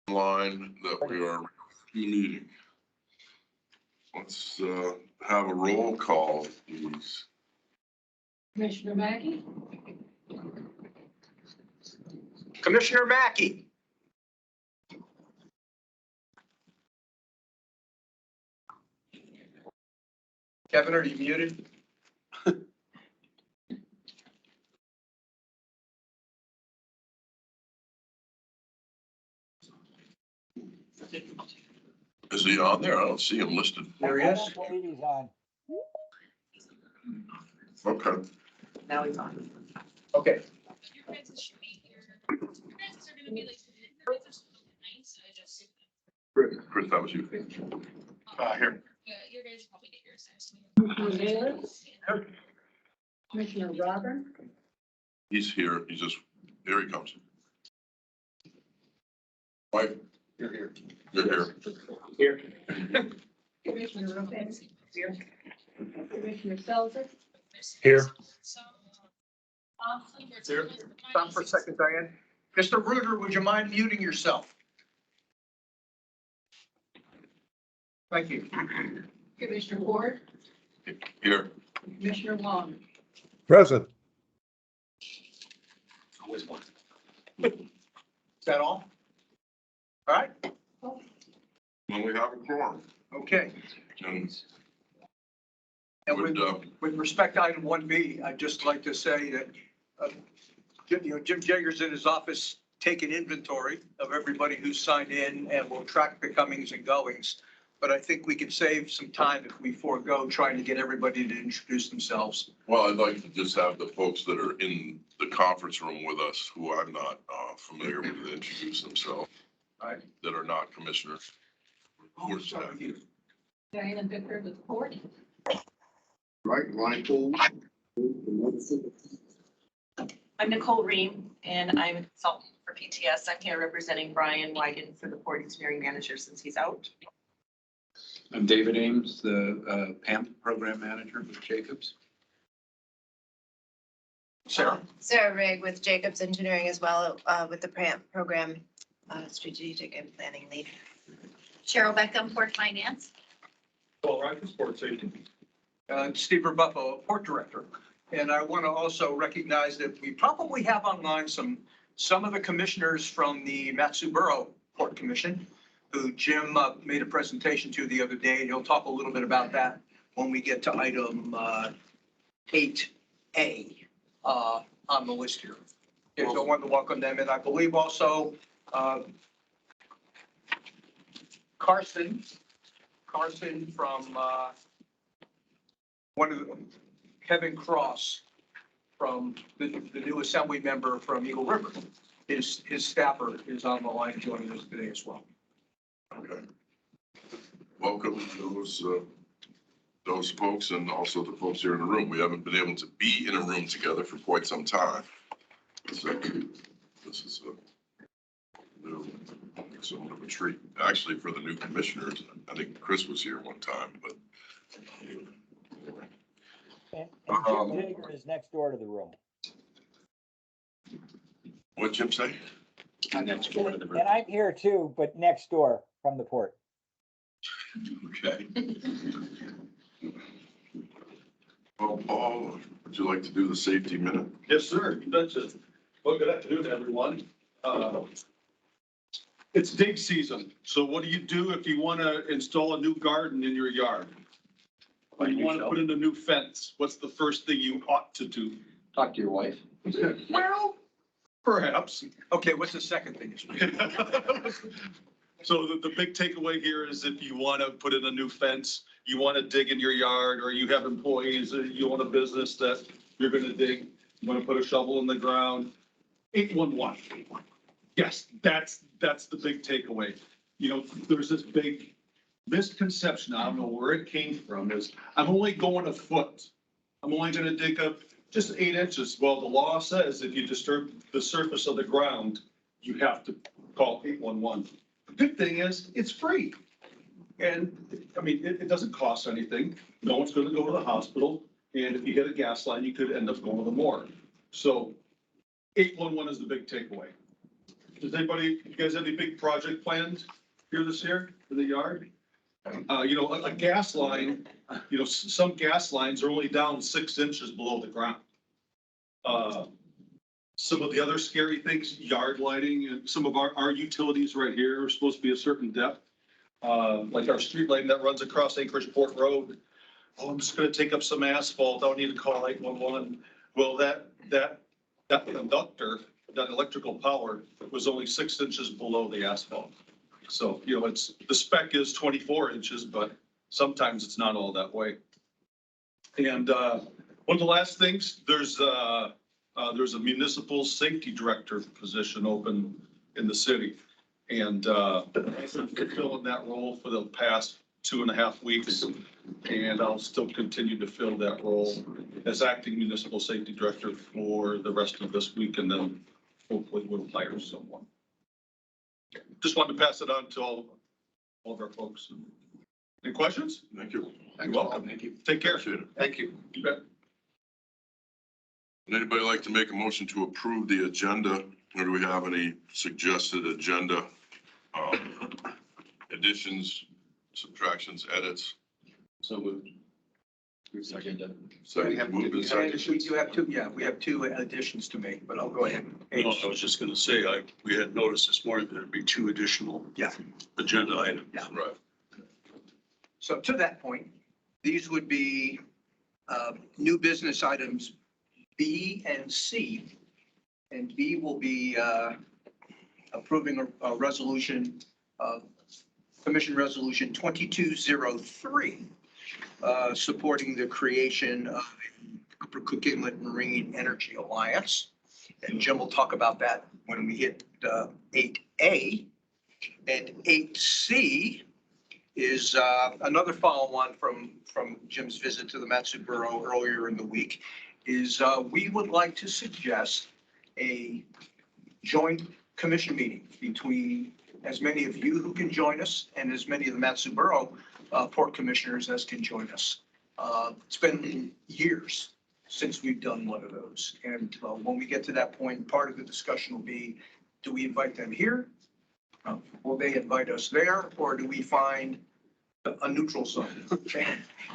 line that we are meeting. Let's have a roll call, please. Commissioner Mackey? Commissioner Mackey. Kevin, are you muted? Is he on there? I don't see him listed. There he is. I don't believe he's on. Okay. Now he's on. Okay. Your prices should be here. Your prices are gonna be like, your prices are nice, so I just. Chris, that was you. Here. Yeah, your guys probably get yours next week. Commissioner Baylor? Commissioner Robert? He's here. He's just, here he comes. Mike, You're here. you're here. Here. Commissioner Lopez? Here. Commissioner Selzer? Here. Here. Stop for a second, Diane. Mr. Reuter, would you mind muting yourself? Thank you. Commissioner Ward? Here. Commissioner Wong? Present. Always one. Is that all? All right, When we have a quorum. okay. And And would, with respect to item 1B, I'd just like to say that, Jim Jager's in his office taking inventory of everybody who's signed in and will track the comings and goings. But I think we can save some time if we forego trying to get everybody to introduce themselves. well, I'd like to just have the folks that are in the conference room with us, who I'm not familiar with, introduce themselves. Right. That are not commissioners. Or staff. Diana Bickford with the Port? Right, Michael. I'm Nicole Ream, and I'm a consultant for PTS. I'm here representing Brian Wyden for the Port Engineering Manager since he's out. I'm David Ames, the PAMP Program Manager with Jacobs. Sarah? Sarah Rigg with Jacobs Engineering as well, with the program strategic and planning lead. Cheryl Beckham, Port Finance. Paul Rogers, Port Safety. Steve Rebuffo, Port Director. And I want to also recognize that we probably have online some of the commissioners from the Matsuboro Port Commission, who Jim made a presentation to the other day. He'll talk a little bit about that when we get to item 8A on the list here. Okay, so I wanted to welcome them. And I believe also Carson from Kevin Cross from the new assembly member from Eagle River. His staffer is on the line joining us today as well. Okay. Welcome to those folks and also the folks here in the room. We haven't been able to be in a room together for quite some time. So this is somewhat of a treat, actually, for the new commissioners. I think Chris was here one time, but. And Jim Jager is next door to the room. What'd Jim say? I'm next door to the room. And I'm here too, but next door from the port. Okay. Well, Paul, would you like to do the safety minute? Yes, sir. That's it. Well, good afternoon, everyone. It's dig season. So what do you do if you want to install a new garden in your yard? Or you want to put in a new fence? What's the first thing you ought to do? Talk to your wife. Well, perhaps. Okay, what's the second thing? So the big takeaway here is if you want to put in a new fence, you want to dig in your yard, or you have employees, you own a business that you're going to dig, you want to put a shovel in the ground, 811. Yes, that's the big takeaway. You know, there's this big misconception, I don't know where it came from, is I'm only going a foot. I'm only going to dig up just 8 inches. Well, the law says if you disturb the surface of the ground, you have to call 811. The good thing is it's free. And I mean, it doesn't cost anything. No one's going to go to the hospital. And if you hit a gas line, you could end up going to the morgue. So 811 is the big takeaway. Does anybody, you guys have any big project plans here this year for the yard? You know, a gas line, you know, some gas lines are only down 6 inches below the ground. Some of the other scary things, yard lighting, and some of our utilities right here are supposed to be a certain depth. Like our street lighting that runs across Anchorage Port Road. Oh, I'm just gonna take up some asphalt, I don't need to call 811. Well, that conductor, that electrical power was only 6 inches below the asphalt. So, you know, the spec is 24 inches, but sometimes it's not all that way. And one of the last things, there's a municipal safety director position open in the city. And I've been filling that role for the past 2.5 weeks. And I'll still continue to fill that role as acting municipal safety director for the rest of this week, and then hopefully we'll hire someone. Just wanted to pass it on to all of our folks. Any questions? Thank you. You're welcome. Thank you. Take care. Appreciate it. Thank you. You bet. Would anybody like to make a motion to approve the agenda, or do we have any suggested agenda additions, subtractions, edits? So moved. Second. Second, moved and seconded. We do have two, yeah, we have two additions to make, but I'll go ahead. No, I was just gonna say, we had noticed this morning there'd be 2 additional Yeah. agenda items. Yeah. Right. So to that point, these would be new business items B and C. And B will be approving a resolution, Commission Resolution 2203, supporting the creation of Upper Cook Inlet Marine Energy Alliance. And Jim will talk about that when we hit 8A. And 8C is another follow-on from Jim's visit to the Matsu Borough earlier in the week, is we would like to suggest a joint commission meeting between as many of you who can join us and as many of the Matsu Borough Port Commissioners as can join us. It's been years since we've done one of those. And when we get to that point, part of the discussion will be, do we invite them here? Will they invite us there? Or do we find a neutral zone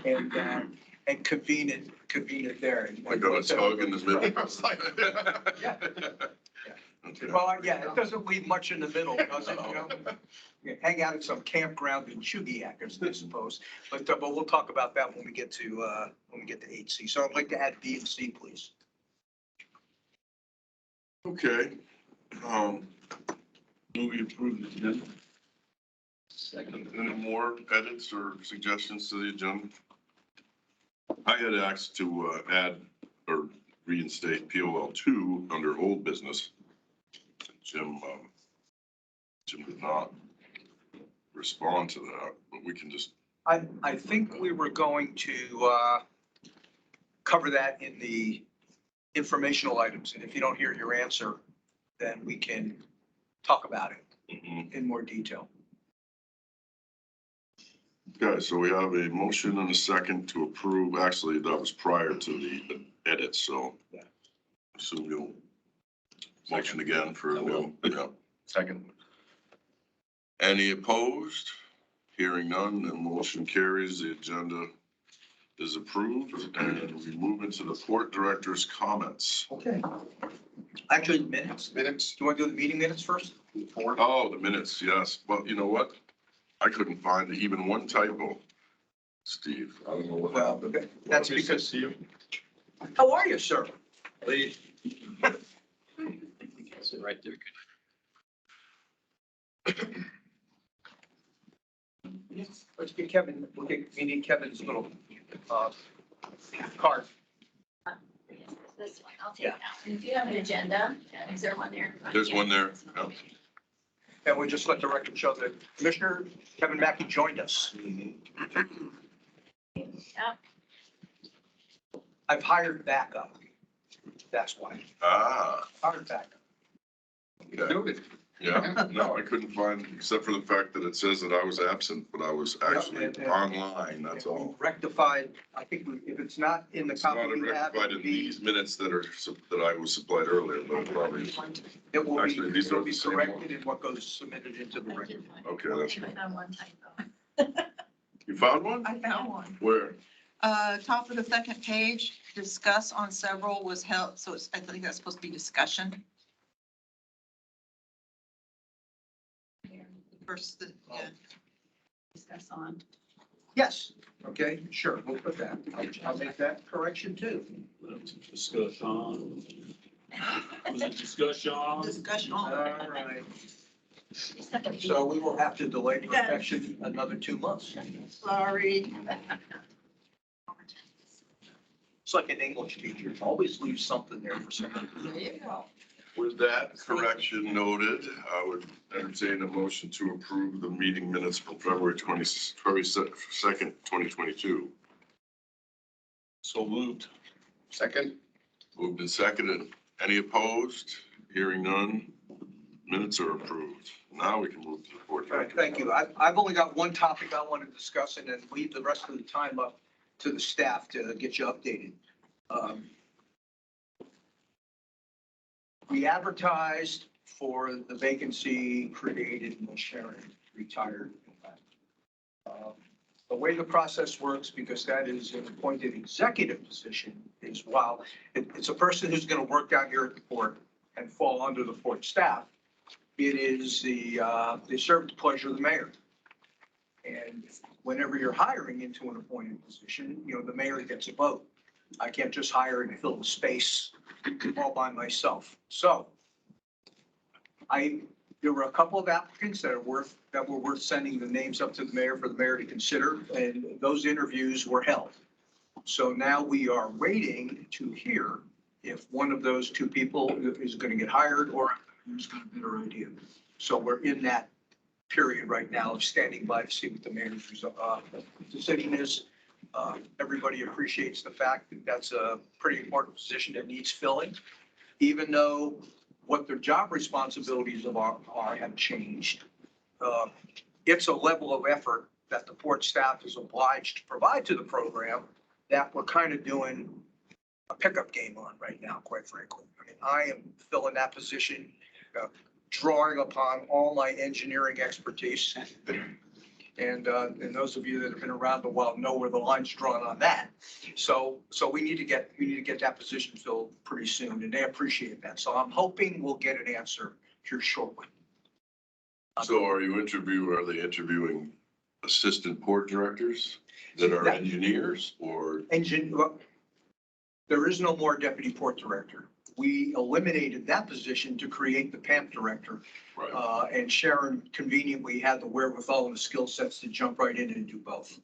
and convene it there? And- Like on a tug in the middle. Yeah. Okay. Well, yeah, it doesn't leave much in the middle, does it, you know? You hang out at some campground in Chugiak, I suppose, but we'll talk about that when we get to 8C. So I'd like to add B and C, please. Okay. Do we approve the agenda? Second. Any more edits or suggestions to the agenda? I had asked to add or reinstate POL 2 under old business. Jim did not respond to that, but we can just, I think we were going to cover that in the informational items, and if you don't hear your answer, then we can talk about it in more detail. Okay, so we have a motion and a second to approve. Actually, that was prior to the edits, so Yeah. assume you'll motion again for a new. Yeah. Second. Any opposed? Hearing none, the motion carries. The agenda is approved, and we move into the port director's comments. Okay. Actually, minutes. Minutes. Do you want to do the meeting minutes first? Oh, the minutes, yes. Well, you know what? I couldn't find even one typo, Steve. I don't know what Well, happened. that's because. How are you, sir? Sit right there. Let's get Kevin, we need Kevin's little card. This one, I'll take that one. If you have an agenda, is there one there? There's one there. Yeah. And we just let the record show that Commissioner Kevin Mackey joined us. Yep. I've hired backup. That's why. Ah, Hired backup. okay. Yeah, no, I couldn't find, except for the fact that it says that I was absent, but I was actually and- online, that's And we all. rectified, I think if it's not in the It's not copy we have, rectified in these minutes that are, that I was supplied earlier, but it probably is. it will be, Actually, these it'll are be the same corrected in what goes submitted into the I record. did find- Okay, that's I right. found one typo. You found one? I found one. Where? Top of the second page, discuss on several was held, so it's, I think that's supposed to be discussion. First, yeah. Discuss on. Yes, okay, sure, we'll put that. I'll make that correction too. Discussion. Was it discussion? Discussion. All right, Second. so we will have to delay perfection another 2 months. Sorry. It's like an English teacher, always leave something there for somebody. There you go. With that correction noted, I would entertain a motion to approve the meeting minutes from February 22nd, 2022. So moved. Second. Moved and seconded. Any opposed? Hearing none. Minutes are approved. Now we can move to the board. All right, thank you. I've only got one topic I want to discuss and then leave the rest of the time up to the staff to get you updated. We advertised for the vacancy created when Sharon retired. The way the process works, because that is an appointed executive position, is while it's a person who's going to work down here at the port and fall under the port staff, it is they serve at the pleasure of the mayor. And whenever you're hiring into an appointed position, you know, the mayor gets a vote. I can't just hire and fill the space all by myself. So there were a couple of applicants that were worth sending the names up to the mayor for the mayor to consider, and those interviews were held. So now we are waiting to hear if one of those two people is going to get hired or who's got a better idea. So we're in that period right now of standing by to see what the mayor's decision is. Everybody appreciates the fact that that's a pretty important position that needs filling, even though what their job responsibilities are have changed. It's a level of effort that the port staff is obliged to provide to the program that we're kind of doing a pickup game on right now, quite frankly. I mean, I am filling that position, drawing upon all my engineering expertise. And those of you that have been around a while know where the line's drawn on that. So we need to get that position filled pretty soon, and they appreciate that. So I'm hoping we'll get an answer here shortly. So are they interviewing assistant port directors that are engineers or? There is no more deputy port director. We eliminated that position to create the PAMP director. Right. And Sharon conveniently had the wherewithal and the skill sets to jump right in and do both.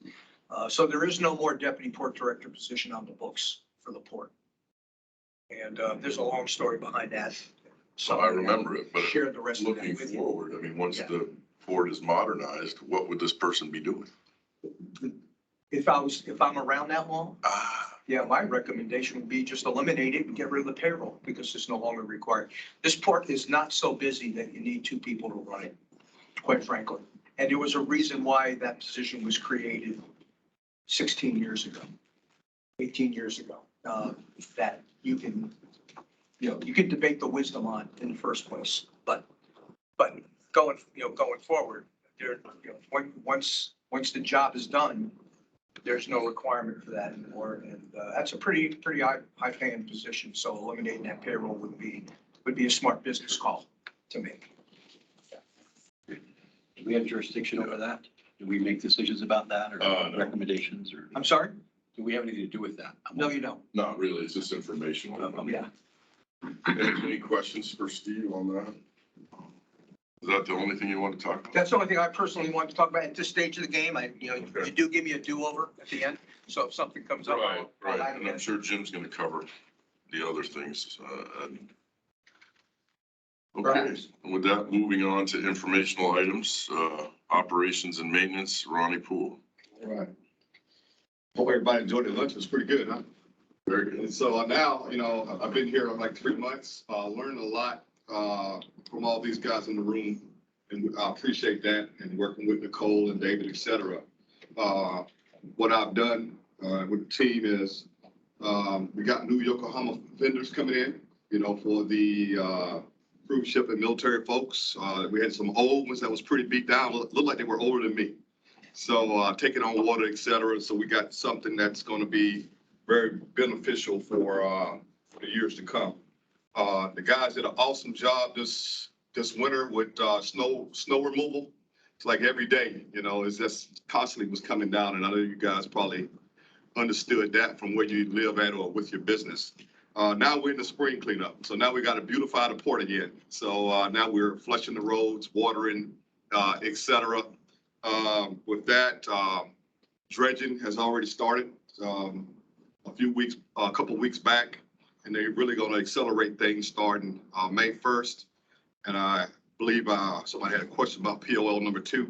So there is no more deputy port director position on the books for the port. And there's a long story behind that. So I remember it, but Share the rest of that looking with you. forward, I mean, once Yeah. the port is modernized, what would this person be doing? If I'm around that long, yeah, my recommendation would be just eliminate it and get rid of the payroll because it's no longer required. This port is not so busy that you need two people to run it, quite frankly. And there was a reason why that position was created 16 years ago, 18 years ago, that you can debate the wisdom on in the first place. But going forward, once the job is done, there's no requirement for that anymore. And that's a pretty high paying position. So eliminating that payroll would be a smart business call to make. Do we have jurisdiction over that? Do we make decisions about that or No. recommendations or I'm sorry? do we have anything to do with that? No, you don't. Not really, it's just informational. Yeah. Any questions for Steve on that? Is that the only thing you want to talk about? That's the only thing I personally want to talk about at this stage of the game. You do give me a do-over at the end. So if something comes up, Right, I'll right, add and I'm it. sure Jim's gonna cover the other things. Okay, and with that, moving on to informational items, operations and maintenance, Ronnie Poole. All right. Hope everybody enjoyed their lunch. It was pretty good, huh? Very good. And so now, I've been here like 3 months, learned a lot. from all these guys in the room, and I appreciate that, and working with Nicole and David, et cetera. What I've done with the team is we got new Yokohama vendors coming in, you know, for the cruise ship and military folks. We had some old ones that was pretty beat down, looked like they were older than me. So taking on water, et cetera. So we got something that's going to be very beneficial for the years to come. The guys did an awesome job this winter with snow removal. It's like every day, you know, it's just constantly was coming down, and I know you guys probably understood that from where you live at or with your business. Now we're in the spring cleanup, so now we got to beautify the port again. So now we're flushing the roads, watering, et cetera. With that, dredging has already started a couple weeks back, and they're really going to accelerate things starting May 1st. And I believe somebody had a question about POL number 2.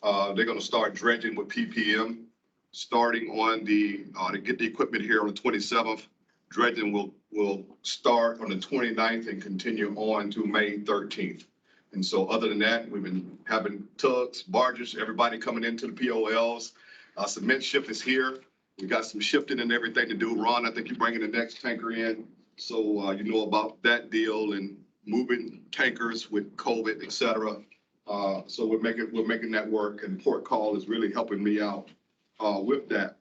They're going to start dredging with PPM starting on to get the equipment here on the 27th. Dredging will start on the 29th and continue on to May 13th. And so other than that, we've been having tugs, barges, everybody coming into the POLs. Cement ship is here. We got some shifting and everything to do. Ron, I think you're bringing the next tanker in. So you know about that deal and moving tankers with COVID, et cetera. So we're making that work, and port call is really helping me out with that.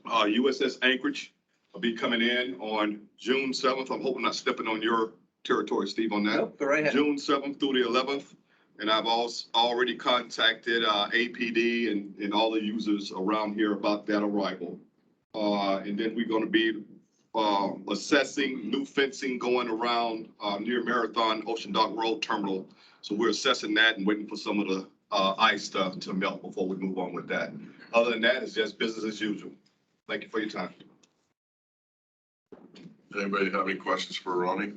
USS Anchorage will be coming in on June 7th. I'm hoping not stepping on your territory, Steve, on that. Nope, go right ahead. June 7th through the 11th. And I've also already contacted APD and all the users around here about that arrival. And then we're going to be assessing new fencing going around near Marathon Ocean Dock Road Terminal. So we're assessing that and waiting for some of the ice stuff to melt before we move on with that. Other than that, it's just business as usual. Thank you for your time. Anybody have any questions for Ronnie?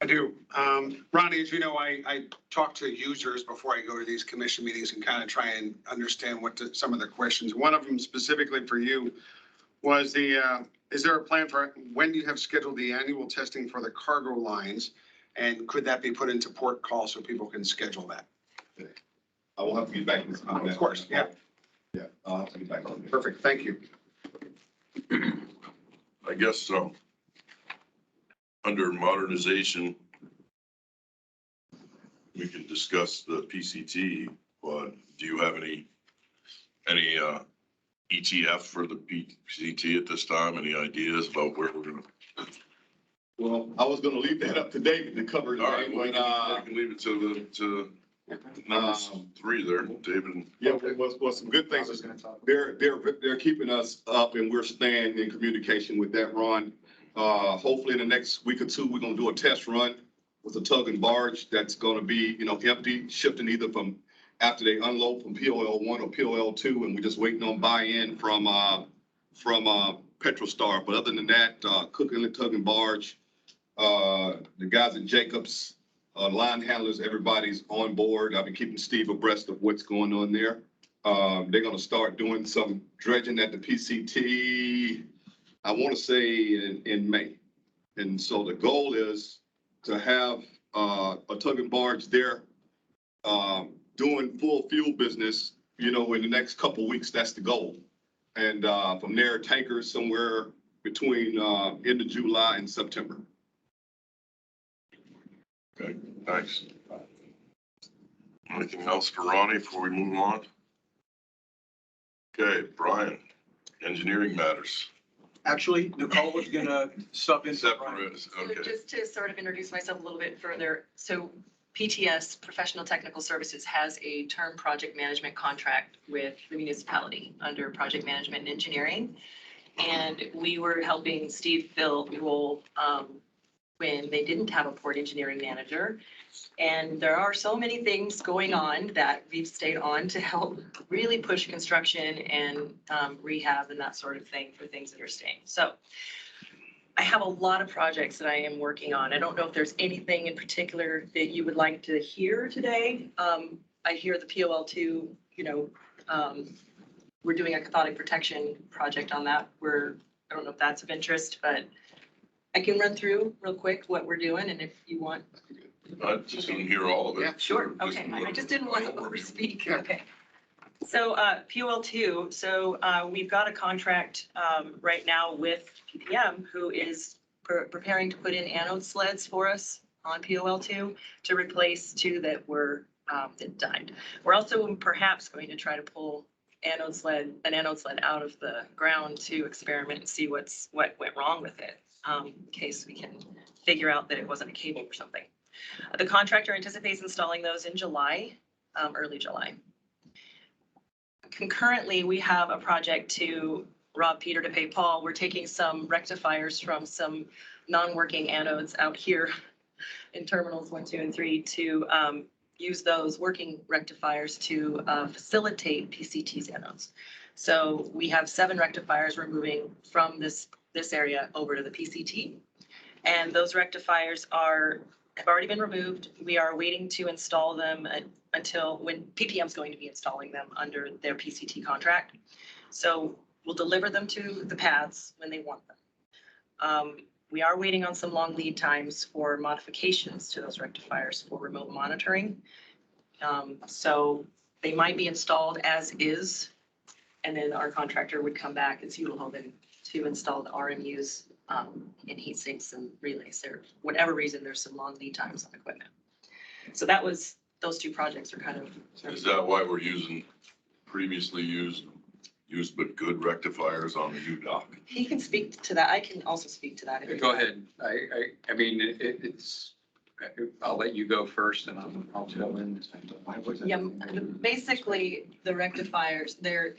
I do. Ronnie, as you know, I talk to users before I go to these commission meetings and kind of try and understand some of the questions. One of them specifically for you was is there a plan for when you have scheduled the annual testing for the cargo lines? And could that be put into port call so people can schedule that? I will have to get back to this. Of course, yeah. Yeah, I'll have to get back on that. Perfect, thank you. I guess so. Under modernization, we can discuss the PCT, but do you have any ETF for the PCT at this time? Any ideas about where we're gonna? Well, I was gonna leave that up to David to cover it. All right, well, we can leave it to number 3 there, David. Yeah, well, some good things. They're keeping us up, and we're staying in communication with that, Ron. Hopefully in the next week or 2, we're gonna do a test run with a tug and barge that's gonna be, empty, shifting either from after they unload from POL 1 or POL 2, and we're just waiting on buy-in from Petrostar. But other than that, Cook Inlet tug and barge, the guys at Jacobs, line handlers, everybody's on board. I've been keeping Steve abreast of what's going on there. They're gonna start doing some dredging at the PCT, I want to say in May. And so the goal is to have a tug and barge there doing full fuel business, in the next couple of weeks. That's the goal. And from there, tankers somewhere between end of July and September. Okay, thanks. Anything else for Ronnie before we move on? Okay, Brian, engineering matters. Actually, Nicole was gonna sub in. Separate, So okay. just to sort of introduce myself a little bit further, so PTS, Professional Technical Services, has a term project management contract with the municipality under project management and engineering. And we were helping Steve fill the role when they didn't have a port engineering manager. And there are so many things going on that we've stayed on to help really push construction and rehab and that sort of thing for things that are staying. So I have a lot of projects that I am working on. I don't know if there's anything in particular that you would like to hear today. I hear the POL2, we're doing a cathodic protection project on that. I don't know if that's of interest, but I can run through real quick what we're doing, and if you want I just didn't hear all of it. Yeah, Sure, Just okay, I wanted just didn't want to an overview. overspeak, Yeah. okay. So, POL2, we've got a contract, right now with PPM, who is preparing to put in anode sleds for us on POL2 to replace two that were, that died. We're also perhaps going to try to pull an anode sled out of the ground to experiment and see what went wrong with it, in case we can figure out that it wasn't a cable or something. The contractor anticipates installing those in July, early July. Concurrently, we have a project to rob Peter to pay Paul. We're taking some rectifiers from some non-working anodes out here in terminals 1, 2, and 3 to use those working rectifiers to facilitate PCT's anodes. So we have 7 rectifiers we're moving from this area over to the PCT. And those rectifiers have already been removed. We are waiting to install them until when PPM's going to be installing them under their PCT contract. So we'll deliver them to the pads when they want them. We are waiting on some long lead times for modifications to those rectifiers for remote monitoring. So they might be installed as is, and then our contractor would come back as Hewlett to install the RMUs in heat sinks and relays. There, whatever reason, there's some long lead times on equipment. So those 2 projects are kind of. Is that why we're using previously used but good rectifiers on the UDOC? He can speak to that. I can also speak to that. Go ahead. I mean, it's, I'll let you go first and I'll tell in. Yeah, basically the rectifiers, the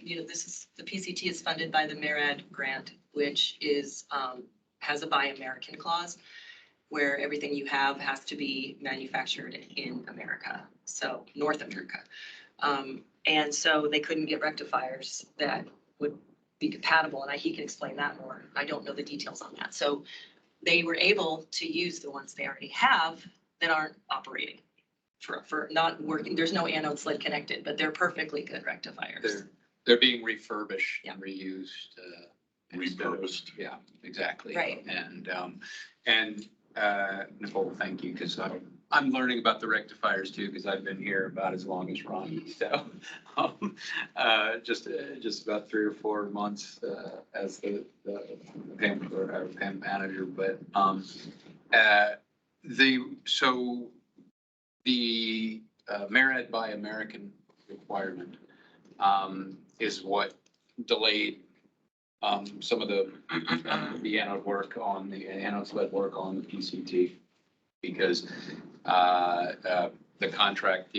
PCT is funded by the MARAD grant, which is, has a Buy American clause where everything you have has to be manufactured in America, so North America. And so they couldn't get rectifiers that would be compatible, and he can explain that more. I don't know the details on that. So they were able to use the ones they already have that aren't operating for not working. There's no anode sled connected, but they're perfectly good rectifiers. They're being refurbished and Yeah. reused. Instead of- Repurposed. Yeah, exactly. Right. And Nicole, thank you, because I'm learning about the rectifiers too, because I've been here about as long as Ronnie. So just about 3 or 4 months as the PAM manager. But the MARAD by American requirement is what delayed some of the anode work on the anode sled work on the PCT, because the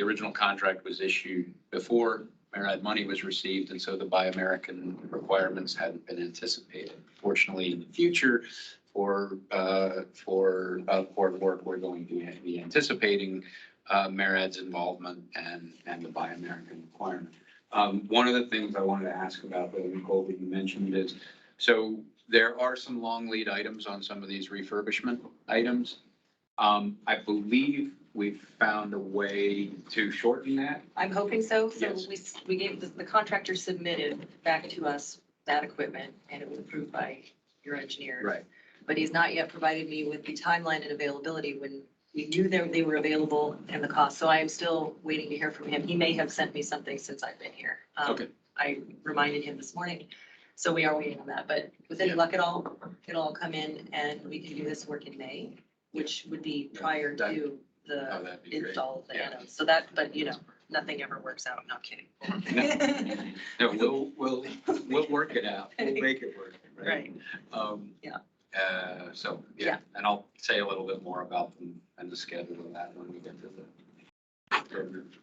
original contract was issued before MARAD money was received, and so the Buy American requirements hadn't been anticipated. Fortunately, in the future, for port work, we're going to be anticipating MARAD's involvement and the Buy American requirement. One of the things I wanted to ask about, though, Nicole, that you mentioned is, so there are some long lead items on some of these refurbishment items. I believe we've found a way to shorten that. I'm hoping so. So Yes. we gave, the contractor submitted back to us that equipment, and it was approved by your engineer. Right. But he's not yet provided me with the timeline and availability when we knew they were available and the cost. So I am still waiting to hear from him. He may have sent me something since I've been here. Okay. I reminded him this morning. So we are waiting on that, but with any luck, it'll all come in and we can do this work in May, which would be prior to the that'd be great. install of the Yeah. anodes. So that, but nothing ever works out. No, I'm kidding. No, we'll work it out. We'll make it work. Right. Yeah. Yeah. And I'll say a little bit more about them and the schedule of that when we get to the.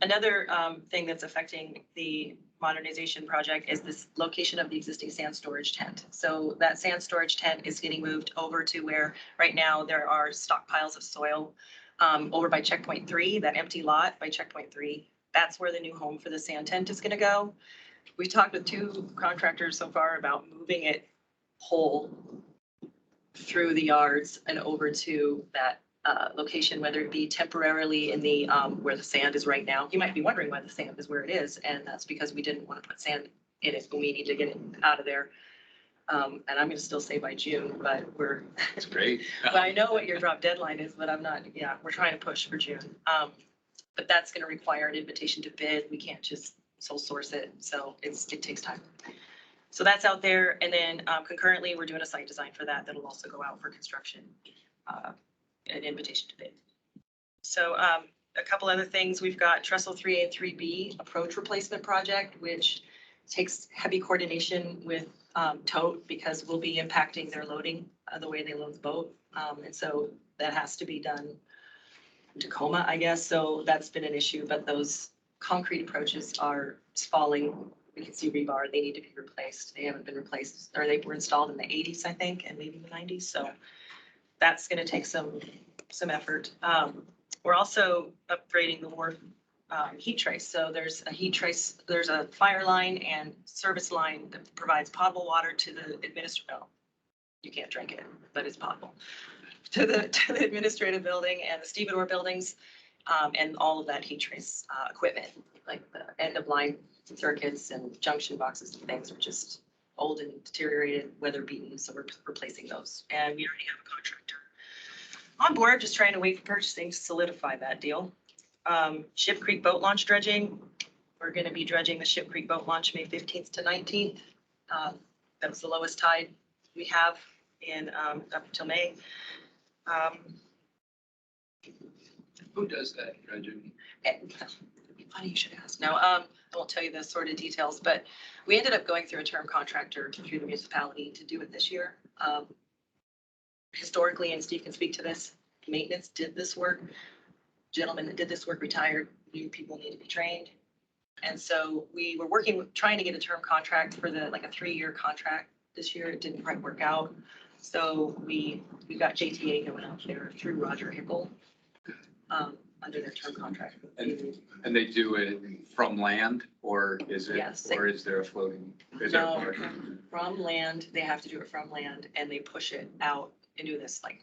Another thing that's affecting the modernization project is this location of the existing sand storage tent. So that sand storage tent is getting moved over to where right now there are stockpiles of soil over by checkpoint 3, that empty lot by checkpoint 3. That's where the new home for the sand tent is going to go. We've talked with 2 contractors so far about moving it whole through the yards and over to that location, whether it be temporarily in the where the sand is right now. You might be wondering why the sand is where it is, and that's because we didn't want to put sand in it, but we need to get it out of there. And I'm gonna still say by June, but That's great. but I know what your drop deadline is, but I'm not, yeah, we're trying to push for June. But that's gonna require an invitation to bid. We can't just sole source it, so it takes time. So that's out there, and then concurrently, we're doing a site design for that. That'll also go out for construction, an invitation to bid. So a couple other things, we've got Trestle 3A and 3B approach replacement project, which takes heavy coordination with tote because we'll be impacting their loading, the way they load the boat. And so that has to be done in Tacoma, I guess. So that's been an issue, but those concrete approaches are falling. We can see rebar, they need to be replaced. They haven't been replaced, or they were installed in the 80s, I think, and maybe the 90s. So that's going to take some effort. We're also upgrading the wharf heat trace. So there's a heat trace, there's a fire line and service line that provides potable water to the administrative. You can't drink it, but it's potable to the administrative building and the stevedore buildings, and all of that heat trace equipment, like the end of line circuits and junction boxes and things are just old and deteriorated, weather beaten. So we're replacing those, and we already have a contractor on board, just trying to wait for purchasing to solidify that deal. Ship Creek boat launch dredging. We're going to be dredging the Ship Creek boat launch May 15th to 19th. That was the lowest tide we have in up until May. Who does that dredging? Funny you should ask. No, I won't tell you the sort of details, but we ended up going through a term contractor through the municipality to do it this year. Historically, and Steve can speak to this, maintenance did this work. Gentlemen that did this work retired, new people need to be trained. And so we were trying to get a term contract for like a 3-year contract this year. It didn't quite work out. So we got JTA going out there through Roger Hickle, under their term contract. And they do it from land, or is it, Yes. or is there a floating? Is there a No, floating? from land, they have to do it from land, and they push it out and do this like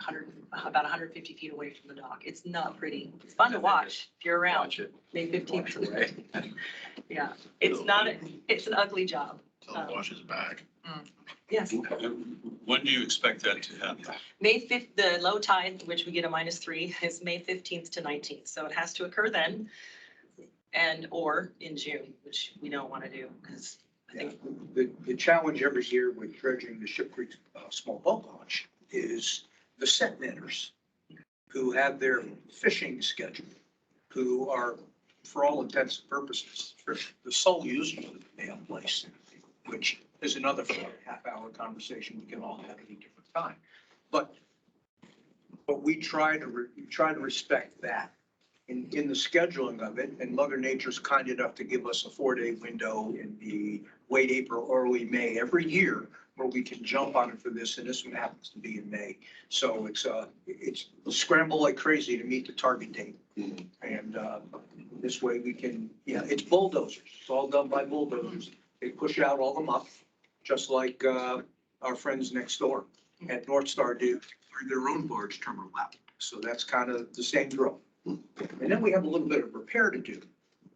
about 150 feet away from the dock. It's not pretty. It's fun to watch if you're around. Watch it. May 15th. Watch away. Yeah, it's not, it's an ugly job. Washes back. Yes, When do you expect that to happen? May 5th, the low tide, which we get a -3, is May 15th to 19th. So it has to occur then or in June, which we don't want to do because I think The challenge every year with dredging the Ship Creek small boat launch is the set netters who have their fishing schedule, who are, for all intents and purposes, the sole users of the damn place, which is another 4.5-hour conversation we can all have at a different time. But we try to respect that in the scheduling of it, and Mother Nature's kind enough to give us a 4-day window in the late April, early May every year where we can jump on it for this, and this one happens to be in May. So it's scramble like crazy to meet the target date. And this way we can, it's bulldozers. It's all done by bulldozers. They push out all the muck, just like our friends next door at North Star do for their own barge terminal out. So that's kind of the same drill. And then we have a little bit of repair to do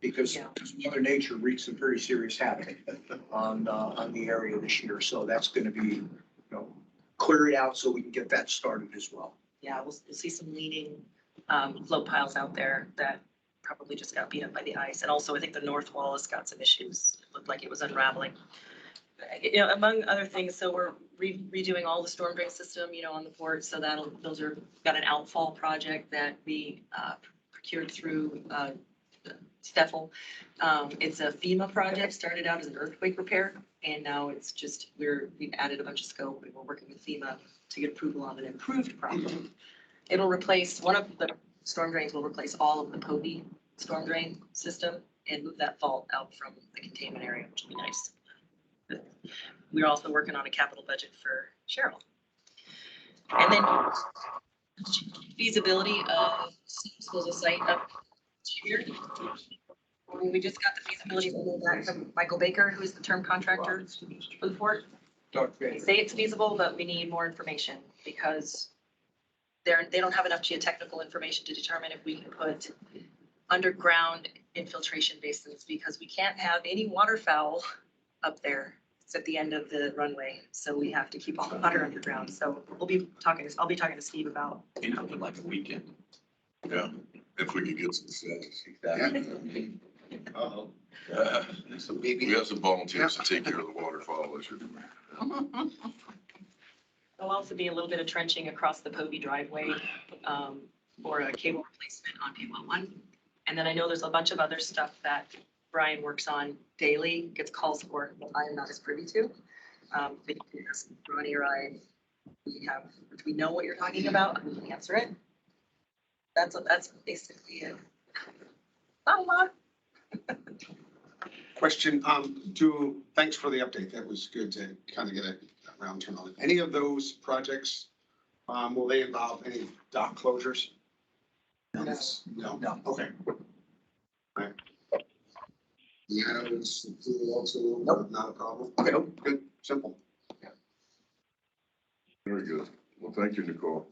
because Mother Nature wreaked some pretty serious havoc on the area this year. So that's going to be, clear it out so we can get that started as well. yeah, we'll see some leaning float piles out there that probably just got beat up by the ice. And also I think the north wall has got some issues. It looked like it was unraveling. Among other things, so we're redoing all the storm drain system, on the port. So those are got an outfall project that we procured through Steffel. It's a Fema project, started out as an earthquake repair, and now it's just, we've added a bunch of scope and we're working with Fema to get approval on an improved project. It'll replace, one of the storm drains will replace all of the Povey storm drain system and move that fault out from the containment area, which will be nice. We're also working on a capital budget for Cheryl. And then feasibility of disposal site up here. We just got the feasibility back from Michael Baker, who is the term contractor for the port. They say it's feasible, but we need more information because they don't have enough geotechnical information to determine if we can put underground infiltration basins, because we can't have any waterfowl up there. It's at the end of the runway, so we have to keep all the water underground. So I'll be talking to Steve about. You know, like a weekend. Yeah, if we could get some sense. Uh-oh. So we have some volunteers to take care of the waterfall issue. There'll also be a little bit of trenching across the Povey driveway for a cable replacement on P11. And then I know there's a bunch of other stuff that Brian works on daily, gets calls for, that I am not as privy to. But you can ask Ronnie or I, if we know what you're talking about, we can answer it. That's basically it. Not a lot. Question, thanks for the update. That was good to kind of get a round turn on it. Any of those projects, will they involve any dock closures? No, okay. Right. Yeah, it's also not a problem. Okay, good, simple. Very good. Well, thank you, Nicole.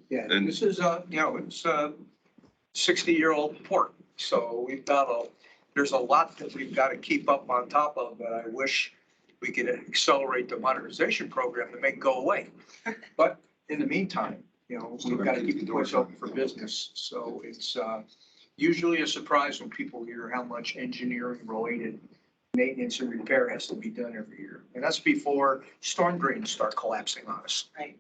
Yeah, And- this is it's a 60-year-old port. So there's a lot that we've got to keep up on top of that I wish we could accelerate the modernization program to make go away. But in the meantime, we've got to keep the doors open for business. So it's usually a surprise when people hear how much engineering related maintenance and repair has to be done every year. And that's before storm drains start collapsing on us. Right.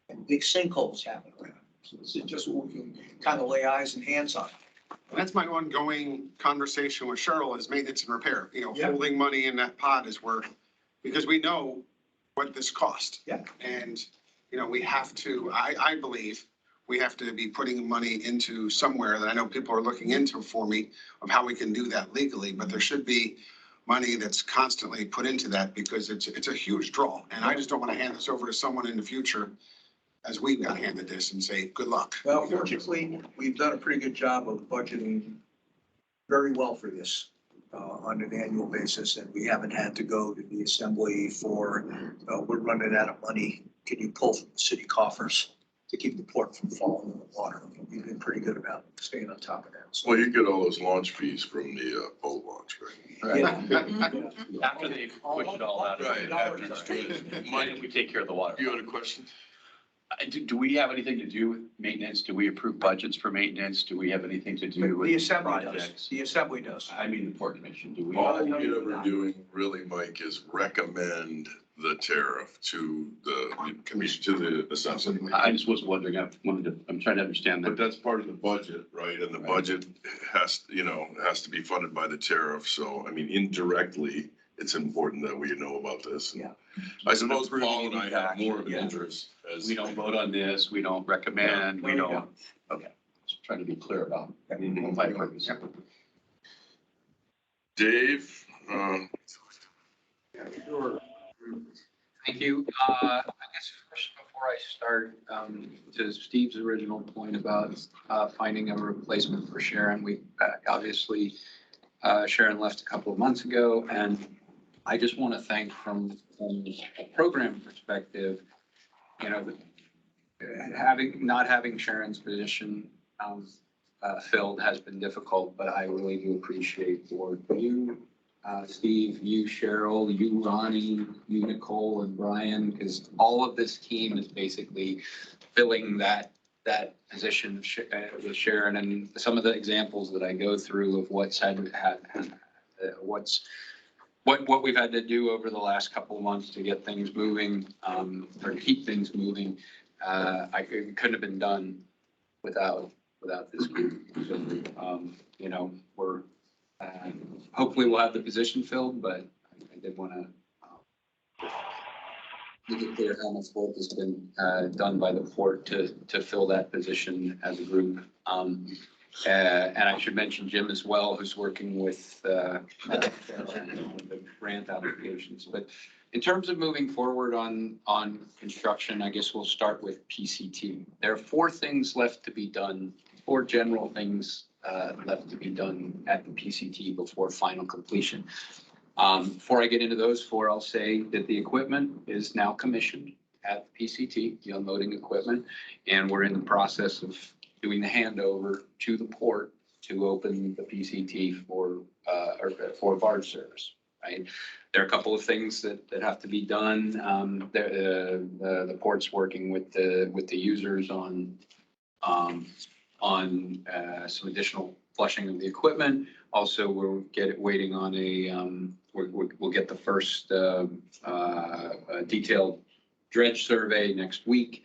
And big sinkholes happen around. So this is just what we can kind of lay eyes and hands on. That's my ongoing conversation with Cheryl is maintenance and repair, Yeah. holding money in that pot is where, because we know what this cost. Yeah. And, we have to, I believe, we have to be putting money into somewhere that I know people are looking into for me of how we can do that legally, but there should be money that's constantly put into that because it's a huge draw. And I just don't want to hand this over to someone in the future as we got handed this and say, good luck. Well, fortunately, we've done a pretty good job of budgeting very well for this on an annual basis, and we haven't had to go to the assembly for, we're running out of money. Can you pull from the city coffers to keep the port from falling in the water? We've been pretty good about staying on top of that. So, Well, you get all those launch fees from the boat launch, right? yeah. After they push it all out. Right, after it's good. Mike, We take care of the water. you had a question? Do we have anything to do with maintenance? Do we approve budgets for maintenance? Do we have anything to do The with assembly does. projects? The assembly does. I mean, the port commission, do we? All you're ever doing really, Mike, is recommend the tariff to the commission, to the assessor. I just was wondering, I'm trying to understand But that. that's part of the budget, right? And the budget has to be funded by the tariff. So, I mean, indirectly, it's important that we know about this. Yeah. I suppose Paul and I have more of an Yeah. interest as. We don't vote on this, we don't recommend, we Yeah. don't, okay. Just trying to be clear about Mhm. my purpose. Dave, Thank you. I guess first, before I start, to Steve's original point about finding a replacement for Sharon, we obviously, Sharon left a couple of months ago, and I just want to thank from a program perspective, not having Sharon's position filled has been difficult, but I really do appreciate for you, Steve, you, Cheryl, you, Ronnie, you, Nicole, and Brian, because all of this team is basically filling that position with Sharon, and some of the examples that I go through of what we've had to do over the last couple of months to get things moving, or keep things moving. It couldn't have been done without this group. So, we're, hopefully we'll have the position filled, but I did want to make it clear how much work has been done by the port to fill that position as a group. And I should mention Jim as well, who's working with the grant applications. But in terms of moving forward on construction, I guess we'll start with PCT. There are 4 things left to be done, 4 general things left to be done at the PCT before final completion. Before I get into those 4, I'll say that the equipment is now commissioned at the PCT, the unloading equipment, and we're in the process of doing the handover to the port to open the PCT for barge service. right? There are a couple of things that have to be done. The port's working with the users on some additional flushing of the equipment. Also, waiting on we'll get the first detailed dredge survey next week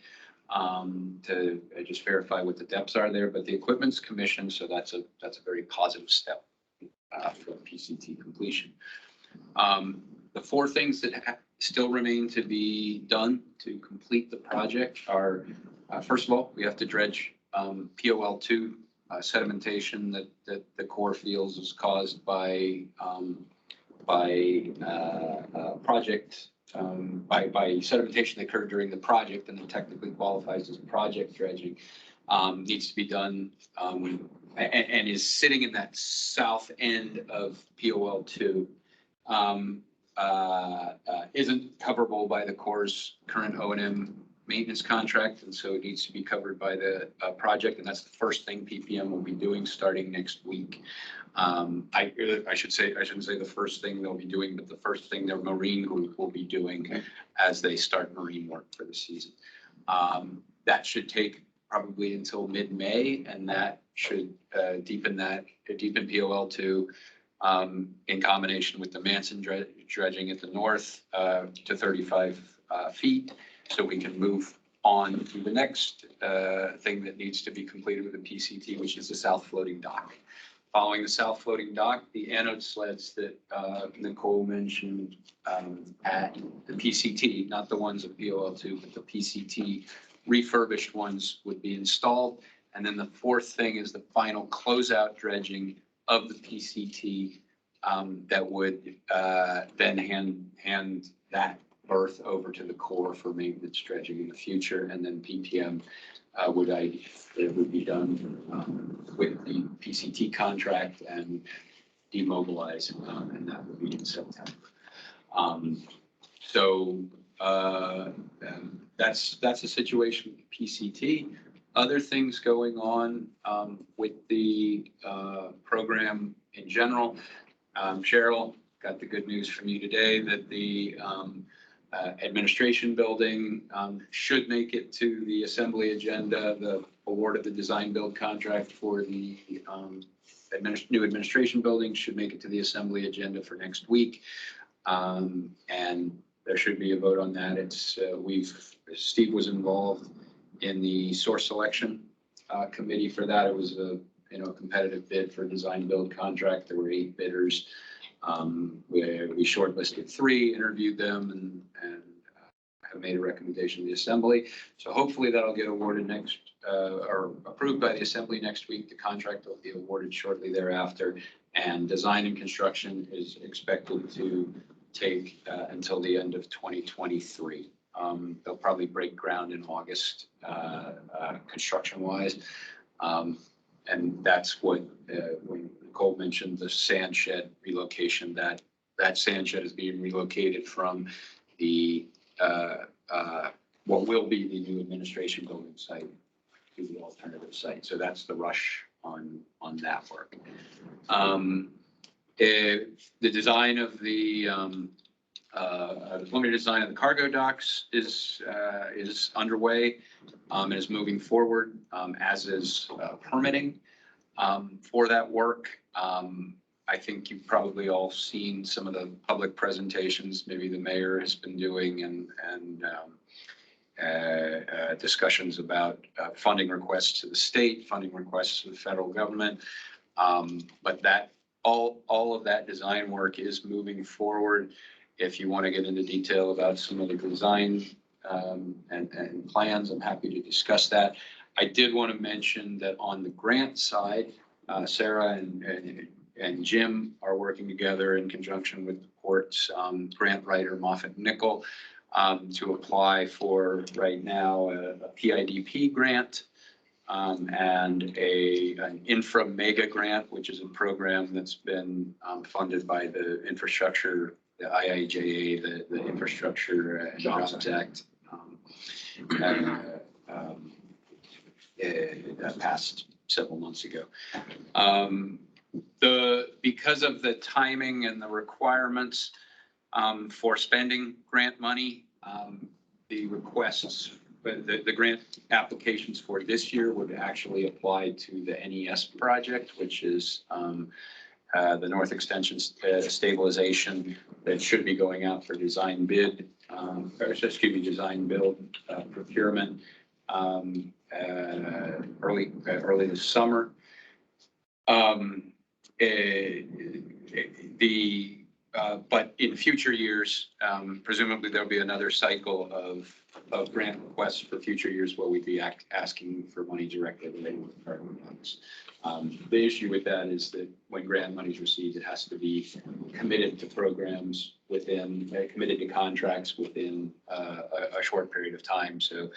to just verify what the depths are there, but the equipment's commissioned, so that's a very positive step for PCT completion. The four things that still remain to be done to complete the project are, first of all, we have to dredge POL2 sedimentation that the Corps feels is caused by sedimentation that occurred during the project and then technically qualifies as project dredging. Needs to be done and is sitting in that south end of POL2. Isn't coverable by the Corps' current O&M maintenance contract, and so it needs to be covered by the project, and that's the first thing PPM will be doing starting next week. I shouldn't say the first thing they'll be doing, but the first thing their Marine group will be doing as they start Marine work for the season. That should take probably until mid-May, and that should deepen POL2 in combination with the Manson dredging at the north to 35 feet. So we can move on to the next thing that needs to be completed with the PCT, which is the south floating dock. Following the south floating dock, the anode sleds that Nicole mentioned at the PCT, not the ones at POL2, but the PCT refurbished ones would be installed. And then the fourth thing is the final closeout dredging of the PCT that would then hand that berth over to the Corps for maintenance dredging in the future, and then PPM would be done with the PCT contract and demobilize, and that would be in September. That's the situation with PCT. Other things going on with the program in general. Cheryl, got the good news from you today that the administration building should make it to the assembly agenda. The award of the design build contract for the new administration building should make it to the assembly agenda for next week. And there should be a vote on that. Steve was involved in the source selection committee for that. It was a competitive bid for design build contract. There were 8 bidders. We shortlisted 3, interviewed them, and have made a recommendation to the assembly. So hopefully that'll get awarded next or approved by the assembly next week. The contract will be awarded shortly thereafter, and design and construction is expected to take until the end of 2023. They'll probably break ground in August, construction-wise. And that's what, when Nicole mentioned the sand shed relocation, that sand shed is being relocated from the, what will be the new administration building site to the alternative site. So that's the rush on that work. The design of the preliminary design of the cargo docks is underway and is moving forward, as is permitting for that work. I think you've probably all seen some of the public presentations maybe the mayor has been doing and discussions about funding requests to the state, funding requests to the federal government. But that all of that design work is moving forward. If you want to get into detail about some of the design and plans, I'm happy to discuss that. I did want to mention that on the grant side, Sarah and Jim are working together in conjunction with the port's grant writer, Moffitt Nickel, to apply for right now a PIDP grant and an infra mega grant, which is a program that's been funded by the infrastructure, the IIJA, the Infrastructure and Jobs Act, passed several months ago. Because of the timing and the requirements for spending grant money, the requests, the grant applications for this year would actually apply to the NES project, which is the North Extension stabilization that should be going out for design bid, design build procurement early this summer. But in future years, presumably there'll be another cycle of grant requests for future years where we'd be asking for money directly related with carbon funds. The issue with that is that when grant money is received, it has to be committed to programs within, committed to contracts within a short period of time. So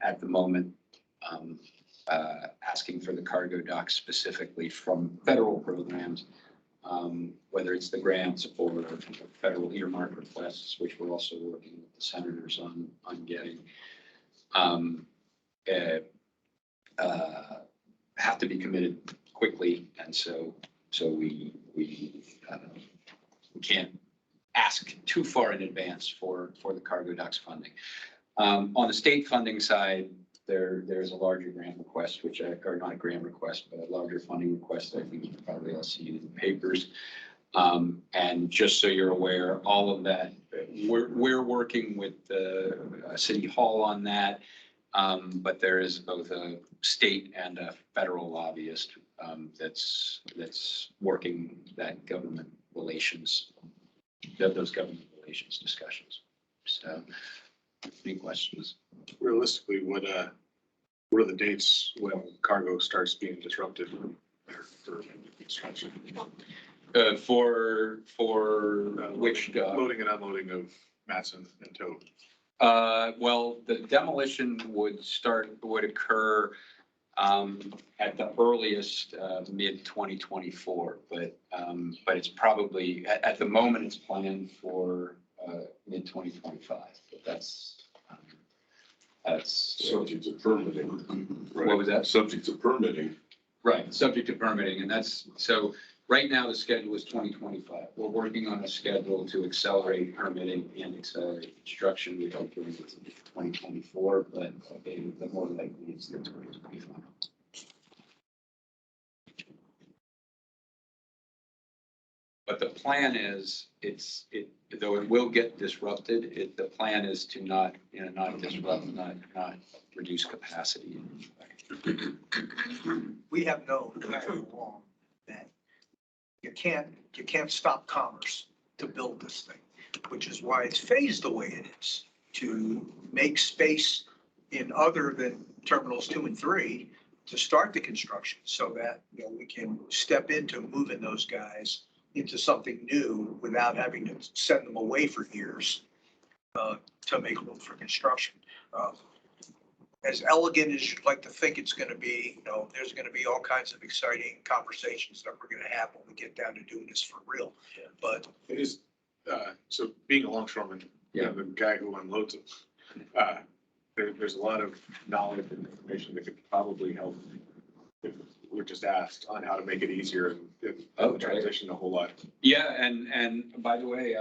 at the moment, asking for the cargo docks specifically from federal programs, whether it's the grants or federal earmark requests, which we're also working with the senators on getting, have to be committed quickly. And so we can't ask too far in advance for the cargo docks funding. On the state funding side, there's a larger grant request, or not a grant request, but a larger funding request. I think you've probably all seen in the papers. And just so you're aware, all of that, we're working with the City Hall on that. But there is both a state and a federal lobbyist that's working that government relations, those government relations discussions. So, any questions? Realistically, what are the dates when cargo starts being disrupted for construction? For which loading and unloading of mats and tow? Well, the demolition would occur at the earliest mid 2024, but it's probably at the moment it's planned for mid 2025. But that's Subject to permitting. What was that? Subject to permitting. Right, subject to permitting, and that's so. Right now, the schedule is 2025. We're working on a schedule to accelerate permitting and accelerate construction. We hope to bring it to 2024, but the more likely is the 2025. But the plan is, though it will get disrupted, the plan is to not disrupt, not reduce capacity. We have known all along that you can't stop commerce to build this thing, which is why it's phased the way it is, to make space in other than terminals 2 and 3 to start the construction so that, we can step into moving those guys into something new without having to send them away for years to make room for construction. As elegant as you'd like to think it's going to be, there's going to be all kinds of exciting conversations that we're going to have when we get down to doing this for real. Yeah. But it is, so being a longshoreman, the guy who unloads them, there's a lot of knowledge and information that could probably help if we're just asked on how to make it easier and transition a whole lot. Yeah, and by the way,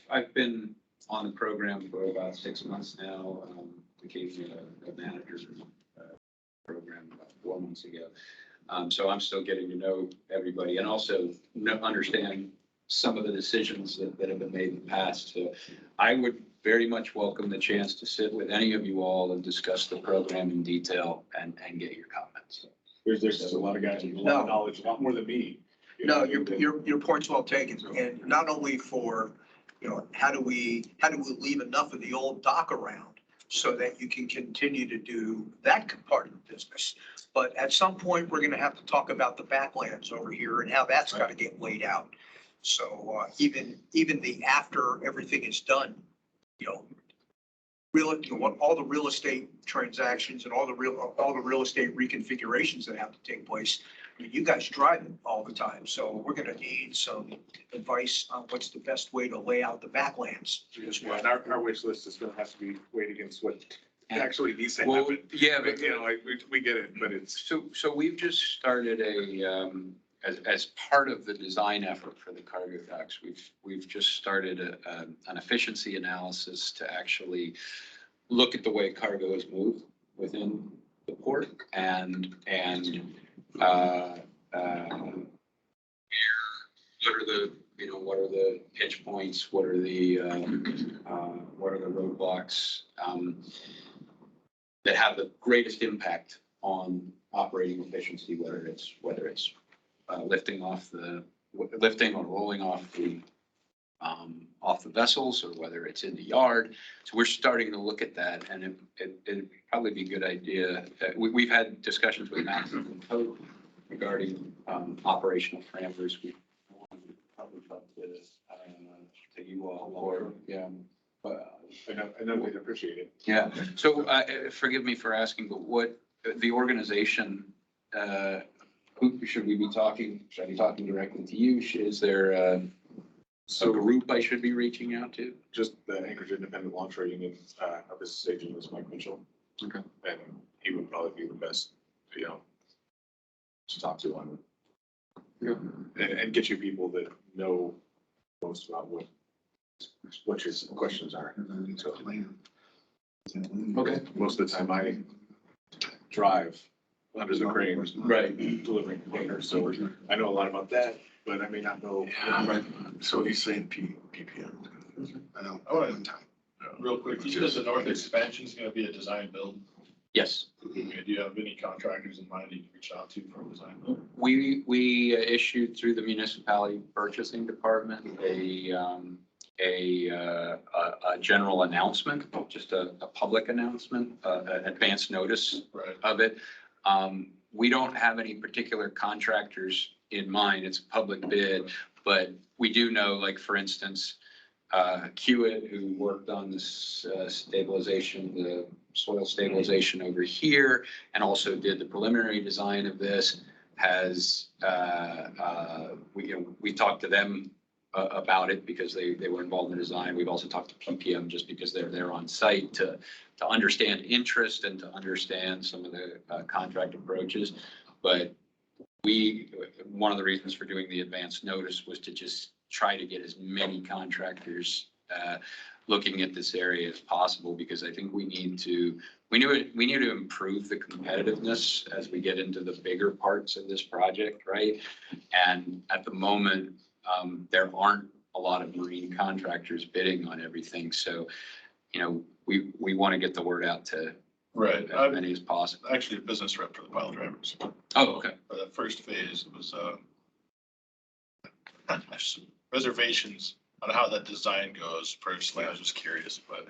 I've been on the program for about 6 months now. Became a manager program about 4 months ago. So I'm still getting to know everybody and also understand some of the decisions that have been made in the past. So I would very much welcome the chance to sit with any of you all and discuss the program in detail and get your comments. There's just a lot of guys with a lot of knowledge, a lot more than me. no, your point's well taken, and not only for, how do we leave enough of the old dock around so that you can continue to do that part of the business. But at some point, we're going to have to talk about the backlands over here and how that's got to get laid out. So even the after everything is done, all the real estate transactions and all the real estate reconfigurations that have to take place. I mean, you guys drive it all the time, so we're going to need some advice on what's the best way to lay out the backlands. And our wish list is going to have to be weighed against what actually needs to Well, happen. yeah, But, you know, like, we get it, but it's, So we've just started as part of the design effort for the cargo docks, we've just started an efficiency analysis to actually look at the way cargo is moved within the port and what are the pinch points, what are the roadblocks, that have the greatest impact on operating efficiency, whether it's lifting or rolling off the vessels, or whether it's in the yard. So we're starting to look at that, and it'd probably be a good idea. We've had discussions with Matt and Code regarding operational parameters. We probably talk to you all, or, yeah. I know we'd appreciate it. Yeah, so forgive me for asking, but what, the organization, who should we be talking? Should I be talking directly to you? Is there a group I should be reaching out to? Just the Anchorage Independent Longshore Union, our business agent is Mike Mitchell. Okay. And he would probably be the best, to talk to on. Yeah. And get you people that know most about what your questions are. So, Okay. most of the time I drive under the crane. Right. Delivering containers, so I know a lot about that, but I may not know. Right. So he's saying PPM. I know, I wanna- one time. Real quick, you said the north expansion is gonna be a design build. Yes. Do you have any contractors in mind that you can reach out to for a design build? We issued through the municipality purchasing department a general announcement, just a public announcement, an advance notice Right. of it. We don't have any particular contractors in mind. It's a public bid, but we do know, like, for instance, Hewitt, who worked on this stabilization, the soil stabilization over here, and also did the preliminary design of this, has, we talked to them about it because they were involved in the design. We've also talked to PPM just because they're there on site to understand interest and to understand some of the contract approaches. But one of the reasons for doing the advance notice was to just try to get as many contractors looking at this area as possible, because I think we need to improve the competitiveness as we get into the bigger parts of this project, right? And at the moment, there aren't a lot of marine contractors bidding on everything. So, we want to get the word out to Right. as many as possible. Actually a business rep for the pile drivers. Oh, okay. For the first phase, it was, reservations on how that design goes personally. I was just curious, but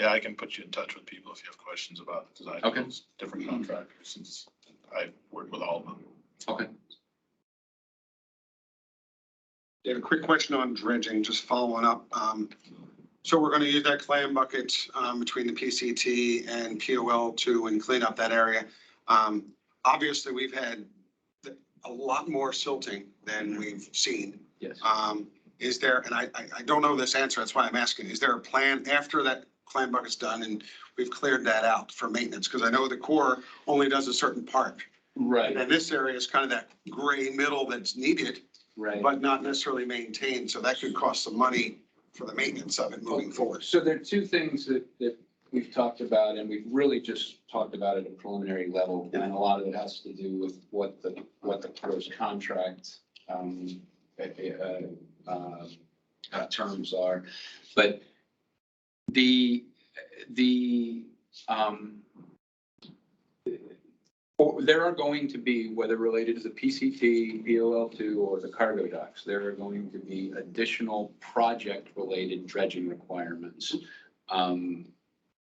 yeah, I can put you in touch with people if you have questions about the design. Okay. Builds, different contractors, since I work with all of them. Okay. Dave, a quick question on dredging, just following up. So we're gonna use that clam bucket between the PCT and POL and clean up that area. Obviously, we've had a lot more silting than we've seen. Yes. Is there, and I don't know this answer, that's why I'm asking, is there a plan after that clam bucket's done and we've cleared that out for maintenance? Because I know the Corps only does a certain part. Right. And this area is kind of that gray middle that's needed, Right. but not necessarily maintained. So that could cost some money for the maintenance of it moving forward. So there are two things that we've talked about, and we've really just talked about at a preliminary level. And a lot of it has to do with what the Corps' contract terms are. But there are going to be, whether related to the PCT, POL2, or the cargo docks, there are going to be additional project-related dredging requirements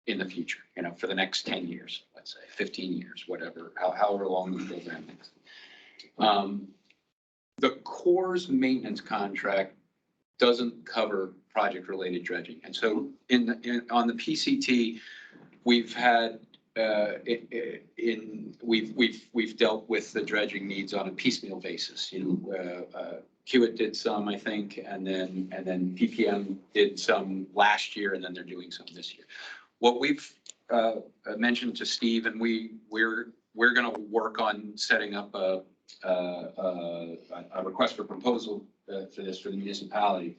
in the future, for the next 10 years, let's say, 15 years, whatever, however long the program is. The Corps' maintenance contract doesn't cover project-related dredging. And so on the PCT, we've had we've dealt with the dredging needs on a piecemeal basis. Hewitt did some, I think, and then PPM did some last year, and then they're doing some this year. What we've mentioned to Steve, and we're going to work on setting up a request for proposal for this for the municipality,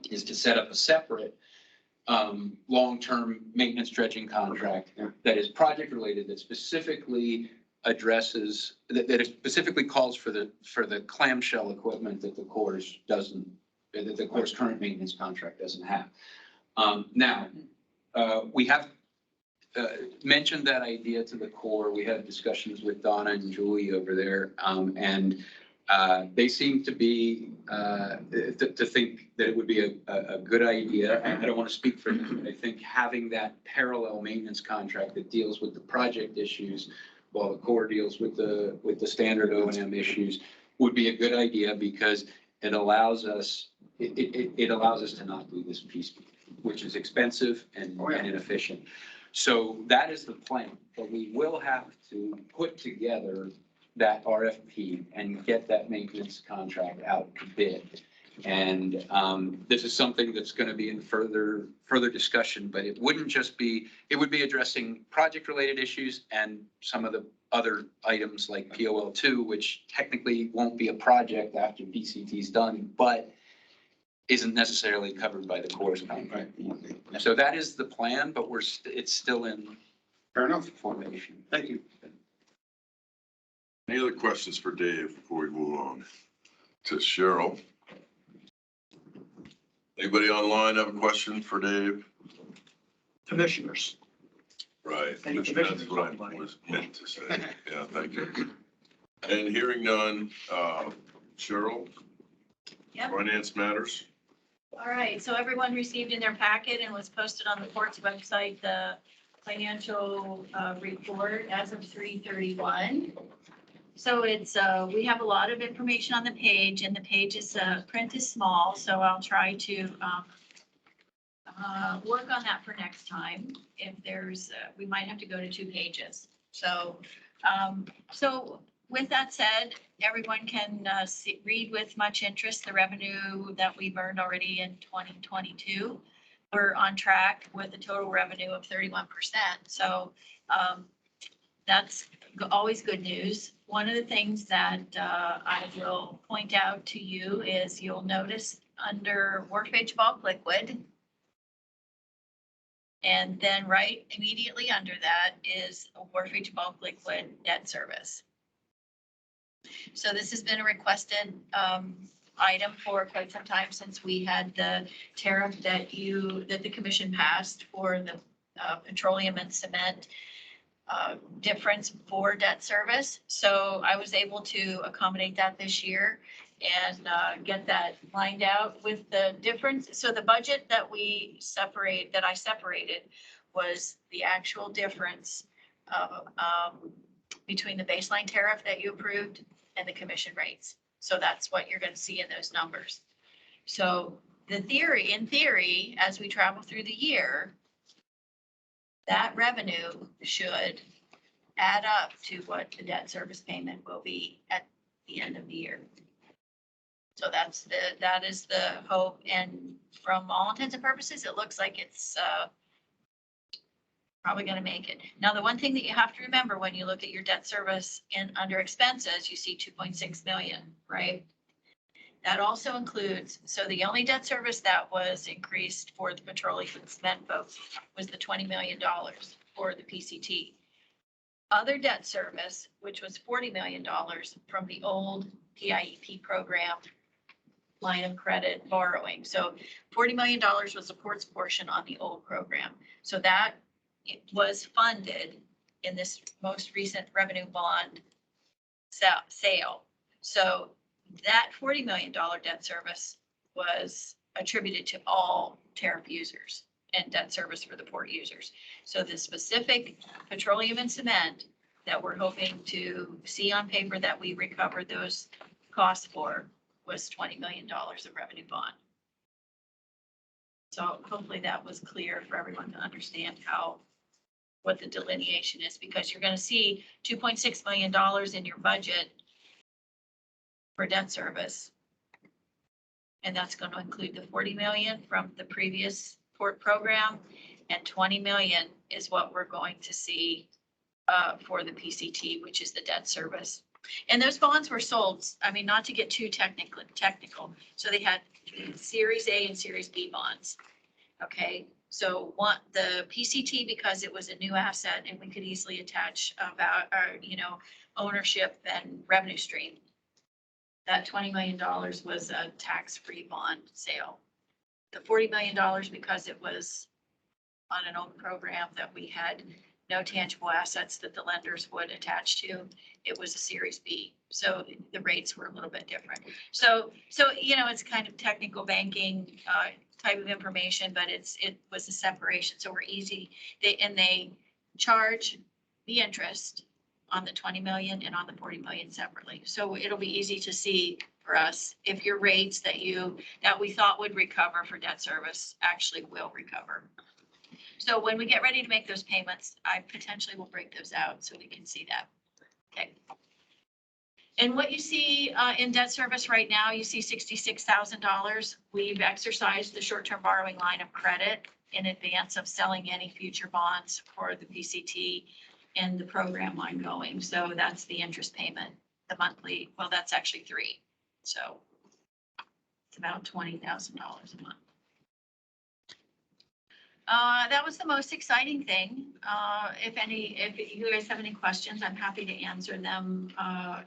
is to set up a separate long-term maintenance dredging contract that is project related, that specifically addresses, that specifically calls for the clamshell equipment that the Corps doesn't, that the Corps' current maintenance contract doesn't have. Now, we have mentioned that idea to the Corps. We had discussions with Donna and Julie over there, and they seem to be to think that it would be a good idea. I don't want to speak for them, but I think having that parallel maintenance contract that deals with the project issues while the Corps deals with the standard O&M issues would be a good idea, because it allows us to not do this piece, which is expensive and inefficient. So that is the plan, but we will have to put together that RFP and get that maintenance contract out to bid. And this is something that's going to be in further discussion, but it wouldn't just be, it would be addressing project related issues and some of the other items like POL2, which technically won't be a project after PCT is done, but isn't necessarily covered by the Corps contract. So that is the plan, but it's still in Fair enough. formation. Thank you. Any other questions for Dave before we move on to Cheryl? Anybody online have a question for Dave? Commissioners. Right. Any That's commissioners what I online? was meant to say. Yeah, thank you. And hearing none, Cheryl? Yep. Finance matters? All right, so everyone received in their packet and was posted on the court's website, the financial report as of 3/31. So it's, we have a lot of information on the page, and the page is, print is small, so I'll try to work on that for next time. If there's, we might have to go to 2 pages. So, with that said, everyone can read with much interest the revenue that we've earned already in 2022. We're on track with a total revenue of 31%. So that's always good news. One of the things that I will point out to you is you'll notice under wharfage bulk liquid, and then right immediately under that is a wharfage bulk liquid debt service. So this has been a requested item for quite some time, since we had the tariff that the commission passed for the petroleum and cement difference for debt service. So I was able to accommodate that this year and get that lined out with the difference. So the budget that I separated was the actual difference between the baseline tariff that you approved and the commission rates. So that's what you're going to see in those numbers. So in theory, as we travel through the year, that revenue should add up to what the debt service payment will be at the end of the year. So that is the hope. And from all intents and purposes, it looks like it's probably going to make it. Now, the one thing that you have to remember when you look at your debt service under expenses, you see 2.6 million, right? That also includes, so the only debt service that was increased for the petroleum and cement folks was the $20 million for the PCT. Other debt service, which was $40 million from the old PIEP program line of credit borrowing. So $40 million was the port's portion on the old program. So that it was funded in this most recent revenue bond sale. So that $40 million debt service was attributed to all tariff users and debt service for the port users. So the specific petroleum and cement that we're hoping to see on paper that we recover those costs for was $20 million of revenue bond. So hopefully that was clear for everyone to understand what the delineation is, because you're going to see $2.6 million in your budget for debt service. And that's going to include the 40 million from the previous port program and 20 million is what we're going to see for the PCT, which is the debt service. And those bonds were sold, I mean, not to get too technical. So they had Series A and Series B bonds. Okay, so the PCT, because it was a new asset and we could easily attach about our, ownership and revenue stream. That $20 million was a tax-free bond sale. The $40 million, because it was on an old program that we had no tangible assets that the lenders would attach to, it was a Series B. So the rates were a little bit different. So it's kind of technical banking type of information, but it was a separation. So we're easy. They charge the interest on the 20 million and on the 40 million separately. So it'll be easy to see for us if your rates that we thought would recover for debt service actually will recover. So when we get ready to make those payments, I potentially will break those out so we can see that. Okay. And what you see in debt service right now, you see $66,000. We've exercised the short-term borrowing line of credit in advance of selling any future bonds for the PCT and the program ongoing. So that's the interest payment, the monthly. Well, that's actually 3. So it's about $20,000 a month. That was the most exciting thing. If you guys have any questions, I'm happy to answer them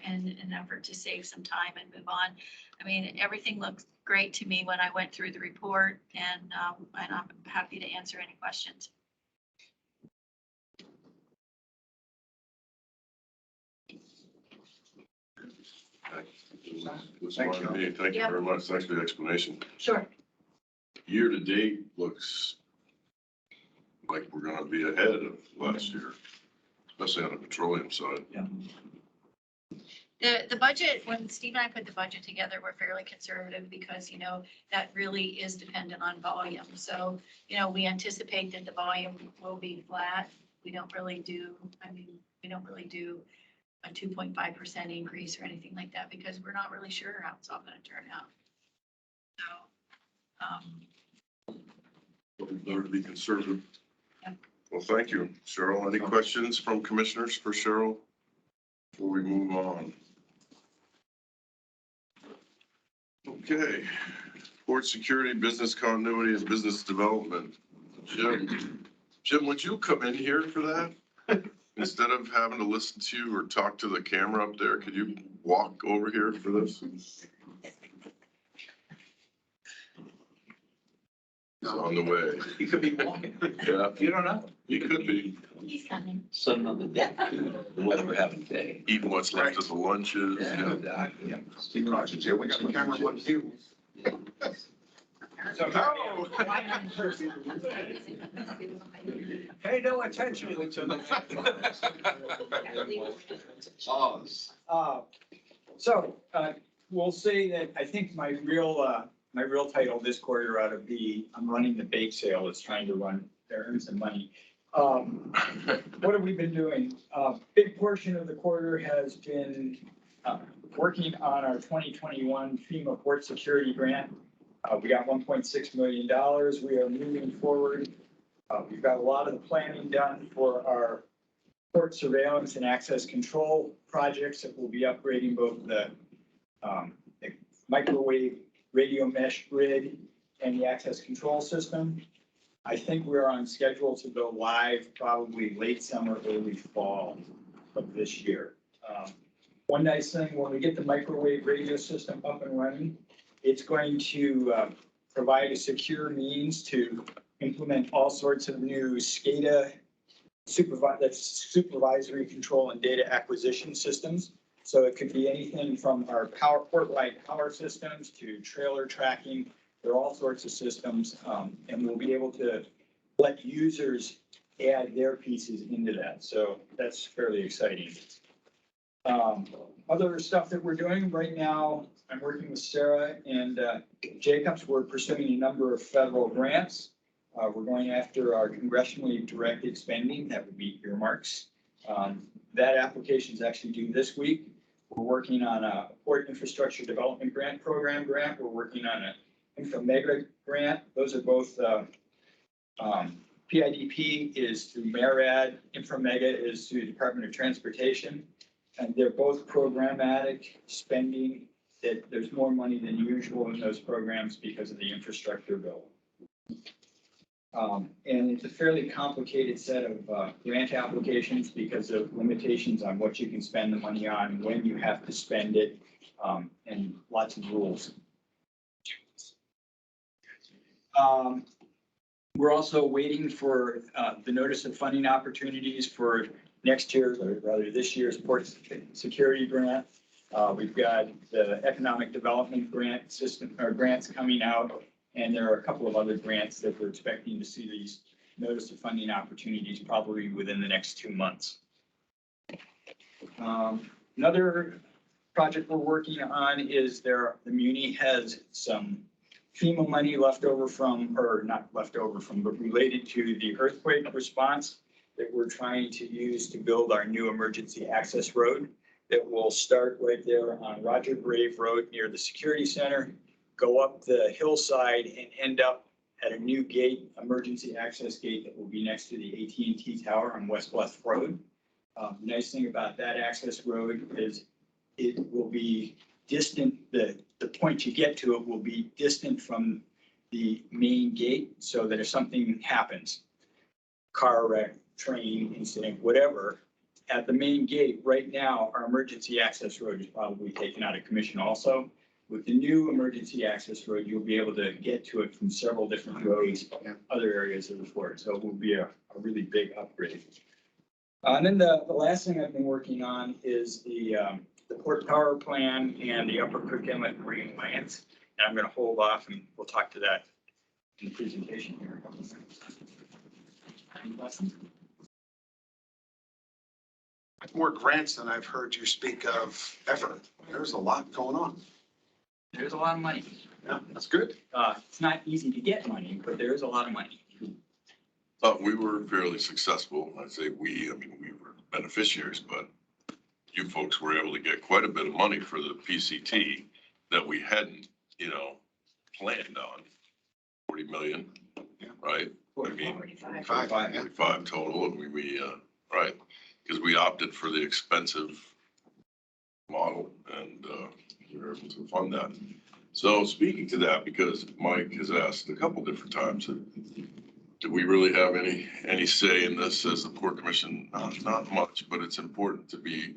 in an effort to save some time and move on. I mean, everything looks great to me when I went through the report, and I'm happy to answer any questions. Thank you very much. Thanks for the explanation. Sure. Year to date looks like we're gonna be ahead of last year, especially on the petroleum side. Yeah. The budget, when Steve and I put the budget together, we're fairly conservative because, that really is dependent on volume. So, we anticipate that the volume will be flat. We don't really do a 2.5% increase or anything like that because we're not really sure how it's all gonna turn out. So, Better to be conservative. Yeah. Well, thank you, Cheryl. Any questions from commissioners for Cheryl before we move on? Okay, port security, business continuity, and business development. Jim, would you come in here for that? Instead of having to listen to you or talk to the camera up there, could you walk over here for this? He's on the way. He could be walking. Yeah, You don't know. he could be he's coming. Sun on the deck, the weather we're having today. eating what's left of the lunches. Yeah. Steve Rogers here. We got the camera on you. So, pay no attention to them. So we'll say that I think my real title this quarter ought to be, I'm running the bake sale, is trying to earn some money. What have we been doing? Big portion of the quarter has been working on our 2021 FEMA port security grant. We got $1.6 million. We are moving forward. We've got a lot of the planning done for our port surveillance and access control projects that will be upgrading both the microwave radio mesh grid and the access control system. I think we're on schedule to go live probably late summer, early fall of this year. One nice thing, when we get the microwave radio system up and running, it's going to provide a secure means to implement all sorts of new SCADA supervisory control and data acquisition systems. So it could be anything from our port-wide power systems to trailer tracking. There are all sorts of systems, and we'll be able to let users add their pieces into that. So that's fairly exciting. Other stuff that we're doing right now, I'm working with Sarah and Jacobs. We're pursuing a number of federal grants. We're going after our congressionally directed spending. That would be earmarks. That application is actually due this week. We're working on a port infrastructure development program grant. We're working on an InfoMega grant. Those are both PIDP is through MARAD, Inframega is through Department of Transportation. And they're both programmatic spending, that there's more money than usual in those programs because of the infrastructure bill. And it's a fairly complicated set of grant applications because of limitations on what you can spend the money on, when you have to spend it, and lots of rules. We're also waiting for the notice of funding opportunities for next year's, or rather this year's port security grant. We've got the economic development grant system, or grants coming out, and there are a couple of other grants that we're expecting to see these notice of funding opportunities probably within the next 2 months. Another project we're working on is the Muni has some FEMA money left over from, or not left over from, but related to the earthquake response that we're trying to use to build our new emergency access road that will start right there on Roger Grave Road near the security center, go up the hillside and end up at a new gate, emergency access gate that will be next to the AT&T tower on West Bluff Road. The nice thing about that access road is it will be distant, the point you get to it will be distant from the main gate, so that if something happens, car wreck, train incident, whatever, at the main gate right now, our emergency access road is probably taken out of commission also. With the new emergency access road, you'll be able to get to it from several different roads, other areas of the fort. So it will be a really big upgrade. And then the last thing I've been working on is the port power plan and the Upper Creek Inlet Marine Alliance. And I'm going to hold off and we'll talk to that in the presentation here. Any questions? More grants than I've heard you speak of ever. There's a lot going on. There's a lot of money. Yeah, that's good. It's not easy to get money, but there is a lot of money. We were fairly successful. I say we, I mean, we were beneficiaries, but you folks were able to get quite a bit of money for the PCT that we hadn't, planned on. 40 million, right? I mean, 45 total, and we right, because we opted for the expensive model, and we were able to fund that. So speaking to that, because Mike has asked a couple different times, do we really have any say in this as the Port Commission? Not much, but it's important to be,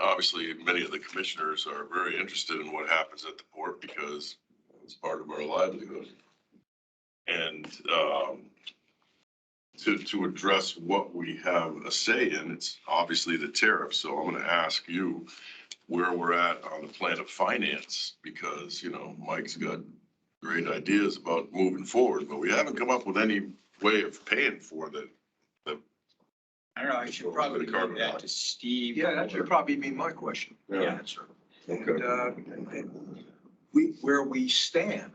obviously, many of the commissioners are very interested in what happens at the port because it's part of our livelihood. And to address what we have a say in, it's obviously the tariff. So I'm going to ask you where we're at on the plan of finance, because, Mike's got great ideas about moving forward, but we haven't come up with any way of paying for the. I don't know, I should probably leave that to Steve. Yeah, that should probably be my question. Yeah. Answer. Okay. And where we stand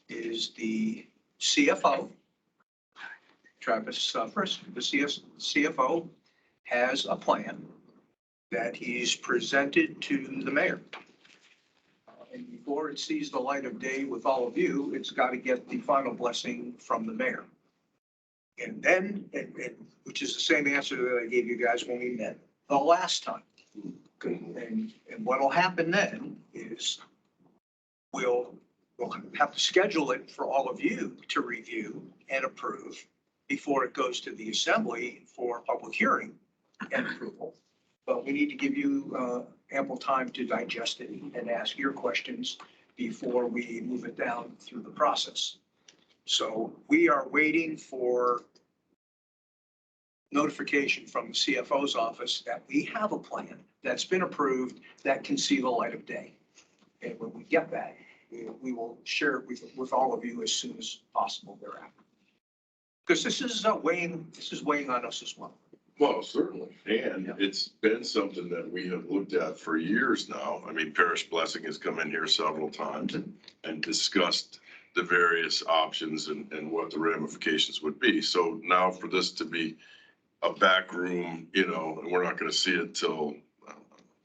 is the CFO, Travis Frisk, the CFO has a plan that he's presented to the mayor. And before it sees the light of day with all of you, it's got to get the final blessing from the mayor. And then, which is the same answer that I gave you guys when we met the last time. And what'll happen then is we'll have to schedule it for all of you to review and approve before it goes to the assembly for public hearing and approval. But we need to give you ample time to digest it and ask your questions before we move it down through the process. So we are waiting for notification from the CFO's office that we have a plan that's been approved that can see the light of day. And when we get that, we will share it with all of you as soon as possible thereafter. Because this is weighing on us as well. Well, certainly. And it's been something that we have looked at for years now. I mean, Parish Blessing has come in here several times and discussed the various options and what the ramifications would be. So now for this to be a back room, and we're not going to see it till,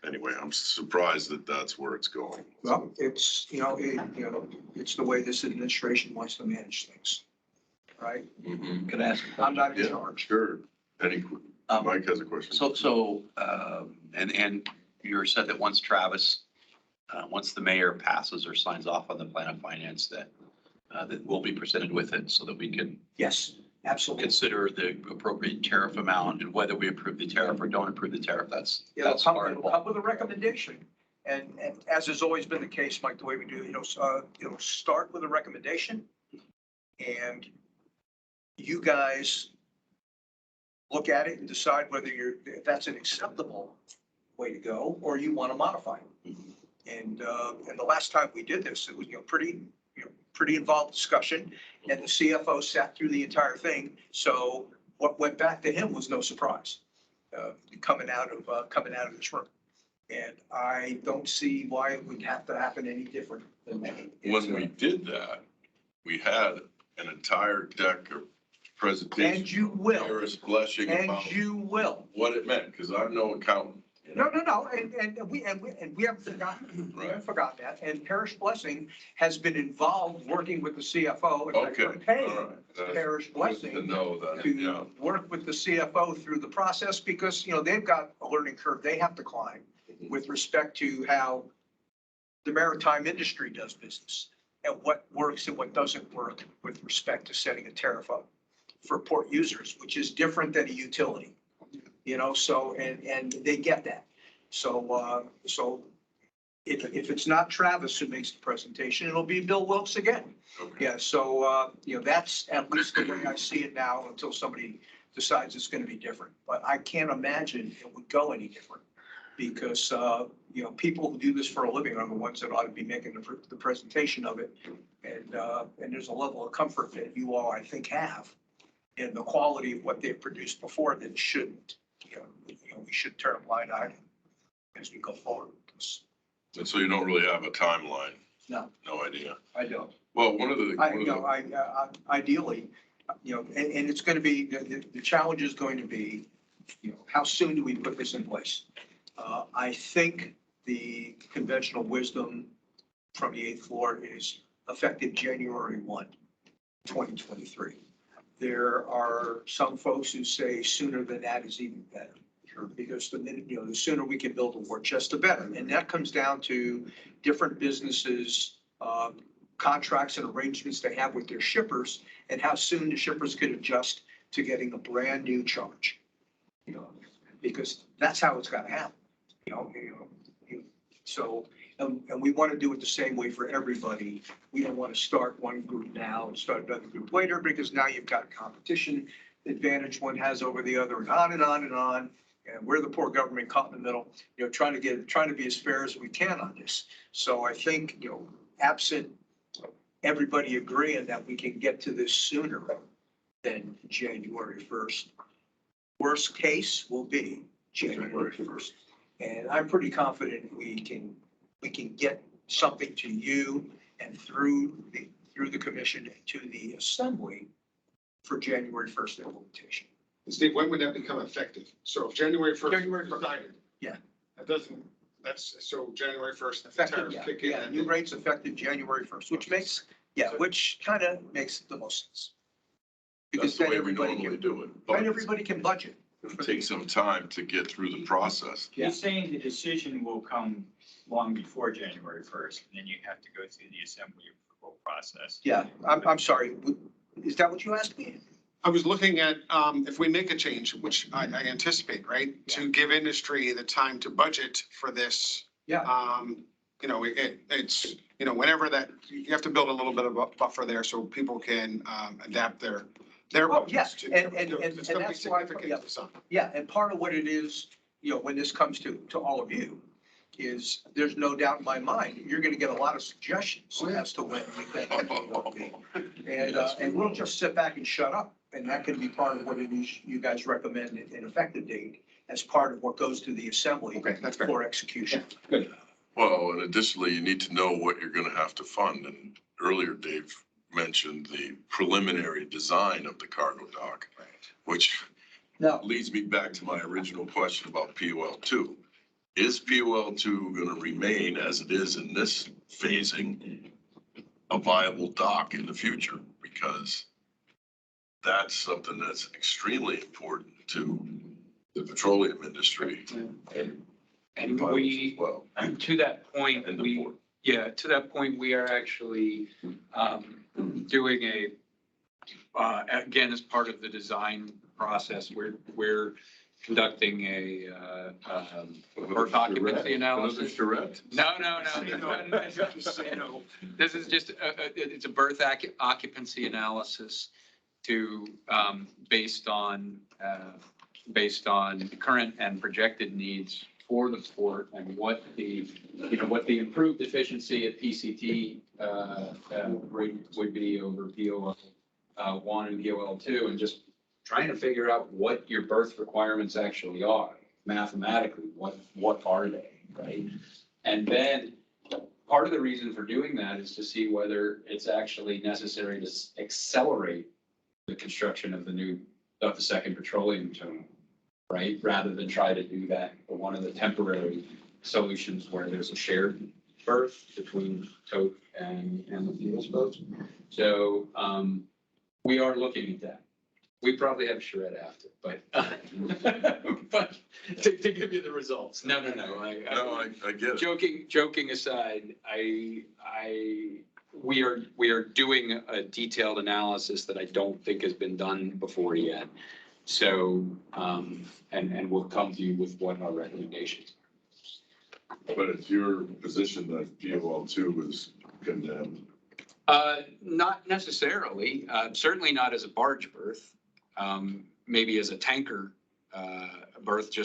anyway, I'm surprised that that's where it's going. Well, it's, it's the way this administration wants to manage things. right? Mhm. Could I ask? I'm not in Yeah, charge. sure. Mike has a question. And you said that once Travis, once the mayor passes or signs off on the plan of finance, that we'll be presented with it so that we can Yes, absolutely. consider the appropriate tariff amount and whether we approve the tariff or don't approve the tariff. It'll That's come, our it'll come with a recommendation. And as has always been the case, Mike, the way we do, start with a recommendation. And you guys look at it and decide whether if that's an acceptable way to go, or you want to modify it. And the last time we did this, it was, pretty involved discussion, and the CFO sat through the entire thing. So what went back to him was no surprise, coming out of this room. And I don't see why it would have to happen any different than that. When we did that, we had an entire deck of presentations. And you will. Harris blushing And about you will. what it meant, because I'm no accountant. No, and we haven't forgotten, that. And Parish Blessing has been involved working with the CFO. In fact, Okay, we're paying all right. That's Parish good Blessing to know that, to yeah. work with the CFO through the process, because, they've got a learning curve they have to climb with respect to how the maritime industry does business and what works and what doesn't work with respect to setting a tariff up for port users, which is different than a utility. So, and they get that. So, if it's not Travis who makes the presentation, it'll be Bill Wilkes again. Okay. Yeah, so, that's at least the way I see it now until somebody decides it's going to be different. But I can't imagine it would go any different because, people who do this for a living are the ones that ought to be making the presentation of it. And there's a level of comfort that you all, I think, have in the quality of what they've produced before that shouldn't. We should turn a blind eye as we go forward. And so you don't really have a timeline? No. No idea. I don't. Well, one of the. Ideally, and it's going to be, the challenge is going to be, how soon do we put this in place? I think the conventional wisdom from the 8th floor is effective January 1, 2023. There are some folks who say sooner than that is even better. Because the sooner we can build a war chest, the better. And that comes down to different businesses, contracts and arrangements they have with their shippers, and how soon the shippers could adjust to getting a brand new charge. Because that's how it's got to happen. So, and we want to do it the same way for everybody. We don't want to start one group now and start another group later, because now you've got competition advantage one has over the other, and on and on and on. And we're the poor government caught in the middle, trying to be as fair as we can on this. So I think, absent everybody agreeing that we can get to this sooner than January 1st, worst case will be January 1st. And I'm pretty confident we can get something to you and through the commission and to the assembly for January 1st implementation. Steve, when would that become effective? So if January 1st. January 1st. decided, Yeah. That's so January 1st. Effective, tariffs kick in. yeah, new rates effective January 1st, which kind of makes the most sense. That's Because the then way we everybody normally can, do it. then But everybody can budget. it'll take some time to get through the process. He's saying the decision will come long before January 1st, and then you have to go through the assembly approval process. Yeah, I'm sorry. Is that what you asked me? I was looking at, if we make a change, which I anticipate, right? To give industry the time to budget for this. Yeah. It's, whenever that, you have to build a little bit of a buffer there so people can, adapt their. Oh, yes, budgets to- and It's gonna be that's why, significant to some. yeah, and part of what it is, when this comes to all of you, is there's no doubt in my mind, you're gonna get a lot of suggestions as to when you think it will be. And we'll just sit back and shut up, and that can be part of what it is you guys recommend an effective date as part of what goes to the assembly Okay, that's fair. for execution. Well, and additionally, you need to know what you're going to have to fund. And earlier, Dave mentioned the preliminary design of the cargo dock, which Now, leads me back to my original question about POL2. Is POL2 going to remain as it is in this phasing a viable dock in the future? Because that's something that's extremely important to the petroleum industry. And we, Well, to that point, and the we, board. yeah, to that point, we are actually doing again, as part of the design process, we're conducting a birth occupancy analysis. Another charrette? No. This is just, it's a birth occupancy analysis to, based on current and projected needs for the port and what the improved efficiency at PCT rate would be over POL 1 and POL 2, and just trying to figure out what your berth requirements actually are mathematically. What are they, right? And then part of the reason for doing that is to see whether it's actually necessary to accelerate the construction of the second petroleum terminal, right? Rather than try to do that for one of the temporary solutions where there's a shared berth between tote and the fuels boats. So we are looking at that. We probably have a charrette after, but but to give you the results. No. I get it. Joking aside, we are doing a detailed analysis that I don't think has been done before yet. So, and we'll come to you with what our recommendations are. But it's your position that POL 2 is condemned. Not necessarily, certainly not as a barge berth, maybe as a tanker berth,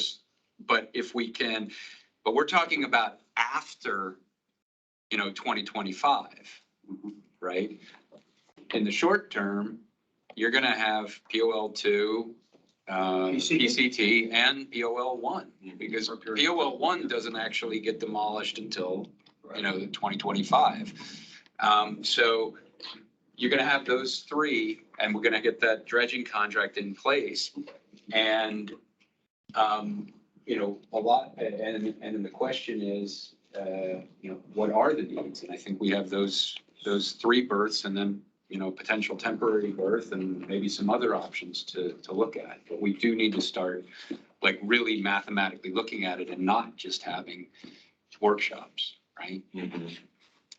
but if we can, but we're talking about after, 2025, right? In the short term, you're gonna have POL 2, PCT and POL 1, because POL 1 doesn't actually get demolished until, 2025. So you're gonna have those three, and we're gonna get that dredging contract in place. And, a lot, and then the question is, what are the needs? And I think we have those three berths, and then, potential temporary berth and maybe some other options to look at. But we do need to start like really mathematically looking at it and not just having workshops, right?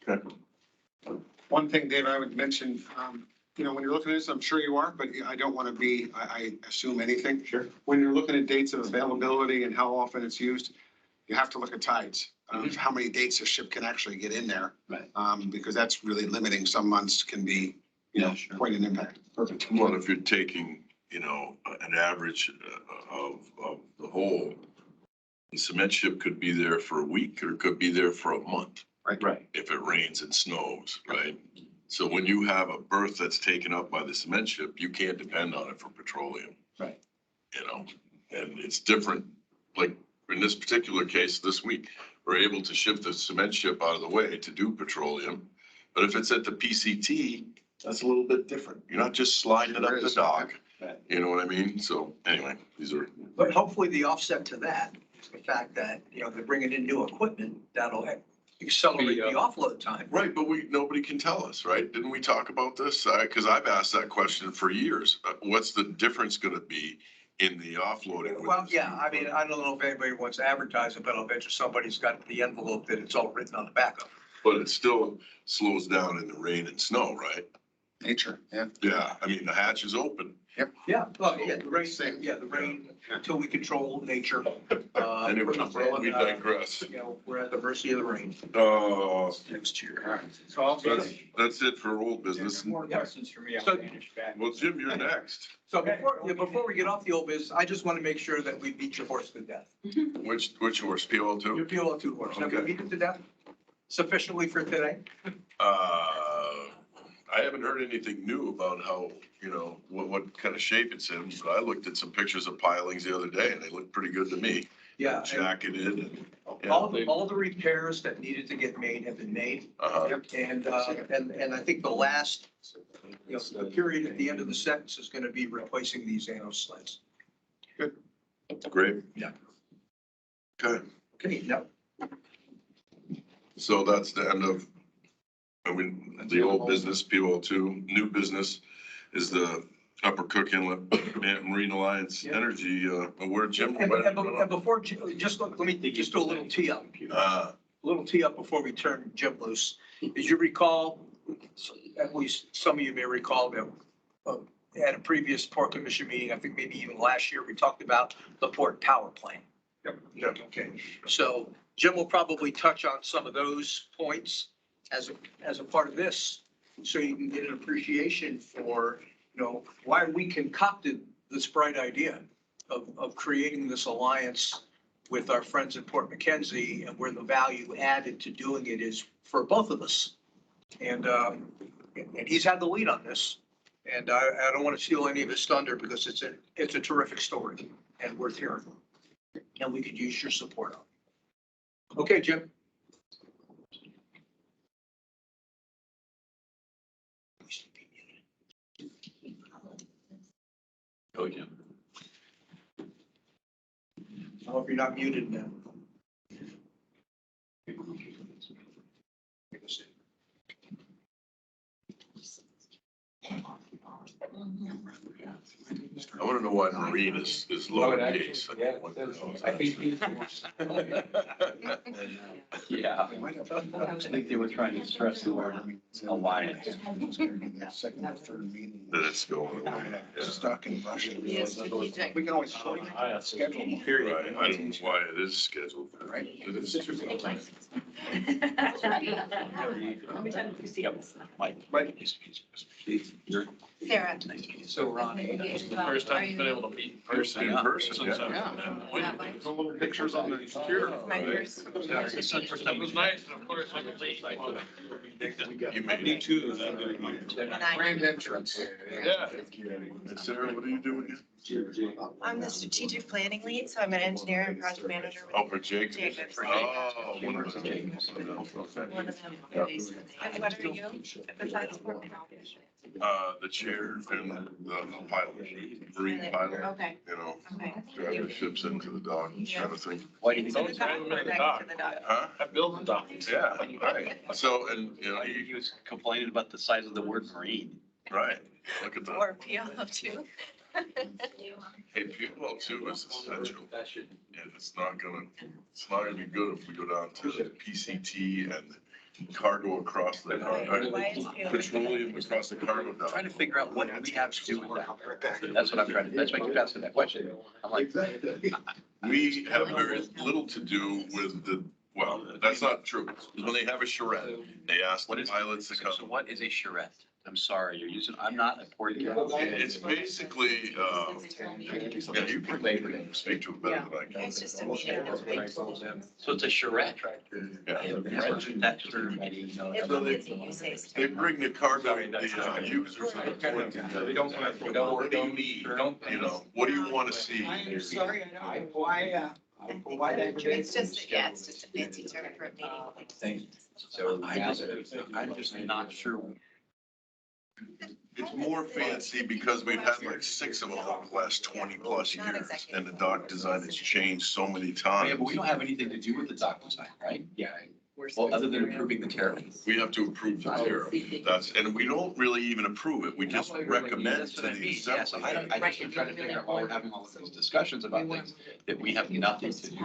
Okay. One thing, Dave, I would mention, when you're looking at this, I'm sure you are, but I don't want to I assume anything. Sure. When you're looking at dates of availability and how often it's used, you have to look at tides, how many dates a ship can actually get in there. Right. Because that's really limiting. Some months can be, Sure. quite an impact. Perfect. Well, if you're taking, an average of the whole, the cement ship could be there for a week or it could be there for a month. Right. If it rains and snows, right? So when you have a berth that's taken up by the cement ship, you can't depend on it for petroleum. Right. And it's different, like in this particular case this week, we're able to shift the cement ship out of the way to do petroleum. But if it's at the PCT, that's a little bit different. You're not just sliding it up the dock. Right. You know what I mean? So anyway, these are. But hopefully the offset to that is the fact that, they're bringing in new equipment that'll accelerate the offload time. Right, but nobody can tell us, right? Didn't we talk about this? Because I've asked that question for years. What's the difference gonna be in the offloading? Well, yeah, I mean, I don't know if anybody wants to advertise it, but I'll bet you somebody's got the envelope that it's all written on the back of. But it still slows down in the rain and snow, right? Nature, yeah. Yeah, I mean, the hatch is open. Yeah, well, the rain, until we control nature. Anyway, we digress. We're at the mercy of the rain. Next year. All right. So I'll That's it for old business. more questions for me. I'll So- manage back. Well, Jim, you're next. So before we get off the old business, I just want to make sure that we beat your horse to death. Which horse, POL Your 2? POL2 horse. Have we Okay. beat it to death sufficiently for today? I haven't heard anything new about how, what kind of shape it's in, but I looked at some pictures of pilings the other day and they look pretty good to me. Yeah. Jacketed and. All the repairs that needed to get made have been made. Uh-huh. And I think the last, the period at the end of the sentence is going to be replacing these anno sleds. Great. Yeah. Okay, Okay, now, so that's the end of, the old business, POL 2. New business is the Upper Cook Inlet and Marine Alliance Yeah. Energy, where Jim. And before, just let me just do a little tee up. Uh, Little tee up before we turn Jim loose. As you recall, at least some of you may recall that at a previous Port Commission meeting, I think maybe even last year, we talked about the Port Power Plant. Yep. Okay, so Jim will probably touch on some of those points as a part of this, so you can get an appreciation for, why we concocted this bright idea of creating this alliance with our friends at Port Mackenzie, and where the value added to doing it is for both of us. And he's had the lead on this, and I don't want to steal any of his thunder, because it's a terrific story and worth hearing. And we could use your support on it. Okay, Jim. Go, Jim. I hope you're not muted now. I want to know why Marine is lowercase. I think they were trying to stress the word alliance. That it's going away. Stuck in Russia. Yes, strategic. We can always. Schedule, Right, period. I don't know why it is scheduled. It is. Sarah. So Ronnie, this is the first time you've been able to meet in person. In person, Since yeah. I've The little pictures on the computer. My first. It was nice, and of course, I'm late. You made Me it. too. Grand entrance. Yeah. And Sarah, what do you do again? I'm the strategic planning lead, so I'm an engineer and project manager. Oh, for Jake? Jacobs. Oh, one of them. One of them. And what are you? Besides Port Mackenzie? The chair and the pilot, marine pilot, Okay, okay. driving the ships into the dock, kind of thing. Why do you It's think? always kind of the dock. Huh? I built the dock. Yeah, right. So, and, He was complaining about the size of the word marine. right, look at that. Or PLO too. Hey, PLO two is essential. And it's not gonna be good if we go down to the PCT and cargo across the, Why is PLO? petroleum across the cargo dock. Trying to figure out what we have to do with that. That's what I'm trying to, that's why I keep asking that question. I'm like, We have very little to do with the, well, that's not true. When they have a charrette, they ask what the is, pilots to so come. what is a charrette? I'm sorry, you're using, I'm not a port. It's basically, yeah, you probably speak to it better than I can. It's just a meeting of big. So it's a charrette. Yeah. I've never heard that term. I didn't know. It's a use case. They bring the cargo, the users. They don't want to. What do you need? What do you want to see? I'm sorry, I know, why It's just, yeah, it's just a fancy term for a meeting. So I'm just not sure. It's more fancy because we've had like 6 of them over the last 20 plus years. And the dock design has changed so many Yeah, times. but we don't have anything to do with the dock design, right? Yeah. Well, other than approving the tariff. We have to approve the tariff. And we don't really even approve it. We just recommend to the Yes, I assembly. don't, I just am trying to figure out why we're having all of these discussions about things that we have nothing to do.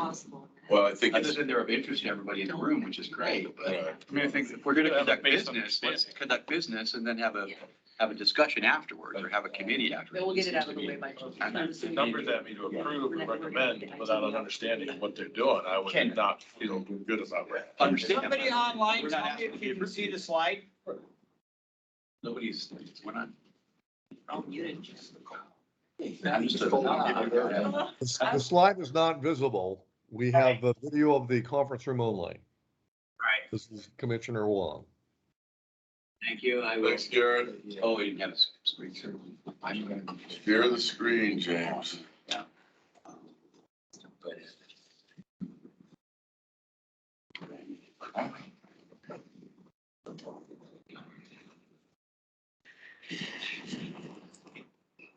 Well, I think Other it's, than they're of interest to everybody in the room, which is great, but Right. I mean, I think if we're gonna conduct Based on business, let's understanding. conduct business and then have a discussion afterwards or have a committee afterwards. We'll get it out of the way by. The numbers that me to approve and recommend without an understanding of what they're doing, I would not feel good about that. Understand. Somebody online, tell me if you can see the slide. Nobody's, we're not. I'm muted. Understood. The slide is not visible. We have a video of the conference room only. Right. This is Commissioner Wong. Thank you, I will. thanks, Garrett. Oh, we didn't have a screen share. I'm gonna. Share the screen, James. But-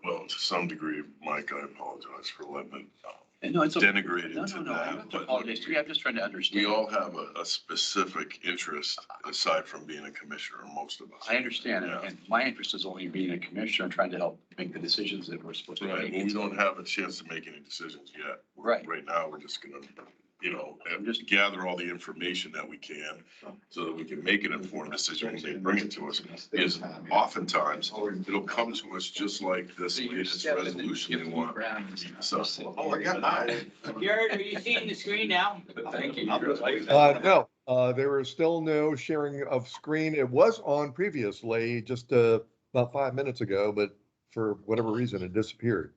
Well, to some degree, Mike, I apologize for letting it No, it's okay. denigrated No, to no, no, I that. don't have to But apologize to you. I'm just trying to understand. we all have a specific interest aside from being a commissioner, most of us. I understand, Yeah. and my interest is only being a commissioner and trying to help make the decisions that we're supposed to Right, make. well, we don't have a chance to make any decisions yet. Right. Right now, we're just gonna, and just gather all the information that we can so that we can make an informed decision when they bring it to us. Because oftentimes, it'll come to us just like this latest resolution they want. So, Oh, I got mine. Jared, are you seeing the screen now? Thank you. No, there is still no sharing of screen. It was on previously, just about 5 minutes ago, but for whatever reason, it disappeared.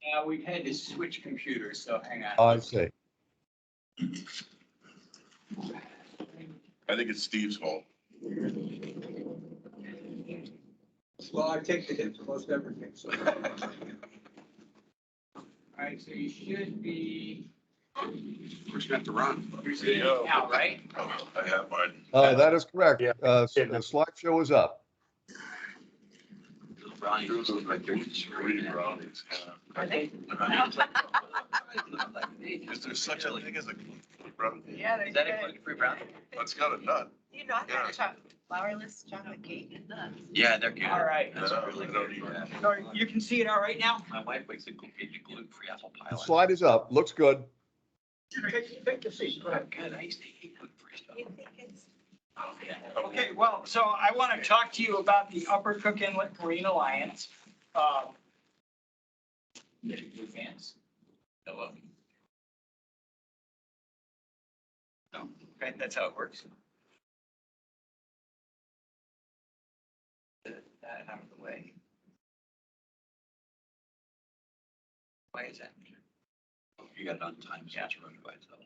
Yeah, we've had to switch computers, so hang on. I see. I think it's Steve's fault. Well, I take the hit for most everything, so. All right, so you should be, We're just gonna have to run. you're seeing it now, right? I have mine. That is correct. The slideshow is up. Brownies. Reading brownies. Are they? Is there such a thing as a brownie? Yeah, Is that included for brownie? It's got a nut. You not have flourless chocolate cake? Yeah, they're good. All right. That's No, really I don't good. eat Yeah. So you can see it all right now? My wife makes a gluten-free apple pie. The slide is up. Looks good. Take your seat. Go ahead. Good, I used to eat gluten-free stuff. You think it's? Oh, yeah. Okay, well, so I want to talk to you about the Upper Cook Inlet Marine Alliance. Blue fans. Hello. No, okay, that's how it works. That out of the way. Why is that? You got it on time, so it's running by itself.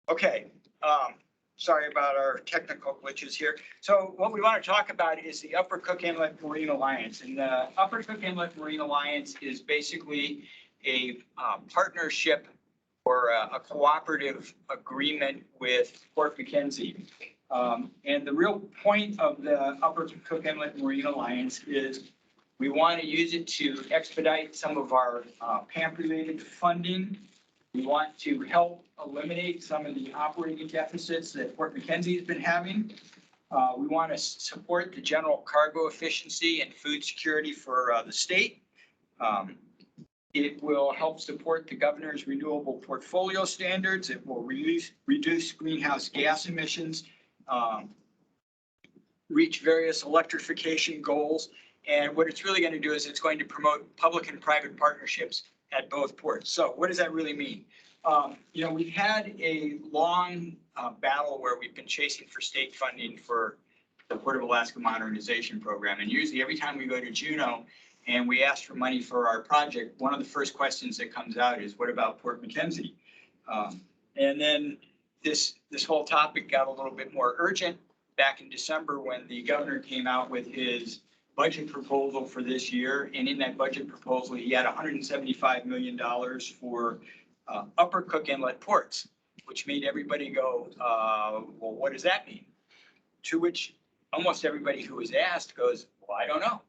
Okay, sorry about our technical glitches here. So what we want to talk about is the Upper Cook Inlet Marine Alliance. And the Upper Cook Inlet Marine Alliance is basically a partnership or a cooperative agreement with Port McKenzie. And the real point of the Upper Cook Inlet Marine Alliance is we want to use it to expedite some of our PAMP-related funding. We want to help eliminate some of the operating deficits that Port McKenzie has been having. We want to support the general cargo efficiency and food security for the state. It will help support the governor's renewable portfolio standards. It will reduce greenhouse gas emissions, reach various electrification goals. And what it's really going to do is it's going to promote public and private partnerships at both ports. So what does that really mean? We've had a long battle where we've been chasing for state funding for the Port of Alaska Modernization Program. And usually every time we go to Juneau and we ask for money for our project, one of the first questions that comes out is, what about Port McKenzie? And then this whole topic got a little bit more urgent back in December when the governor came out with his budget proposal for this year. And in that budget proposal, he had $175 million for Upper Cook Inlet ports, which made everybody go, well, what does that mean? To which almost everybody who was asked goes, well, I don't know.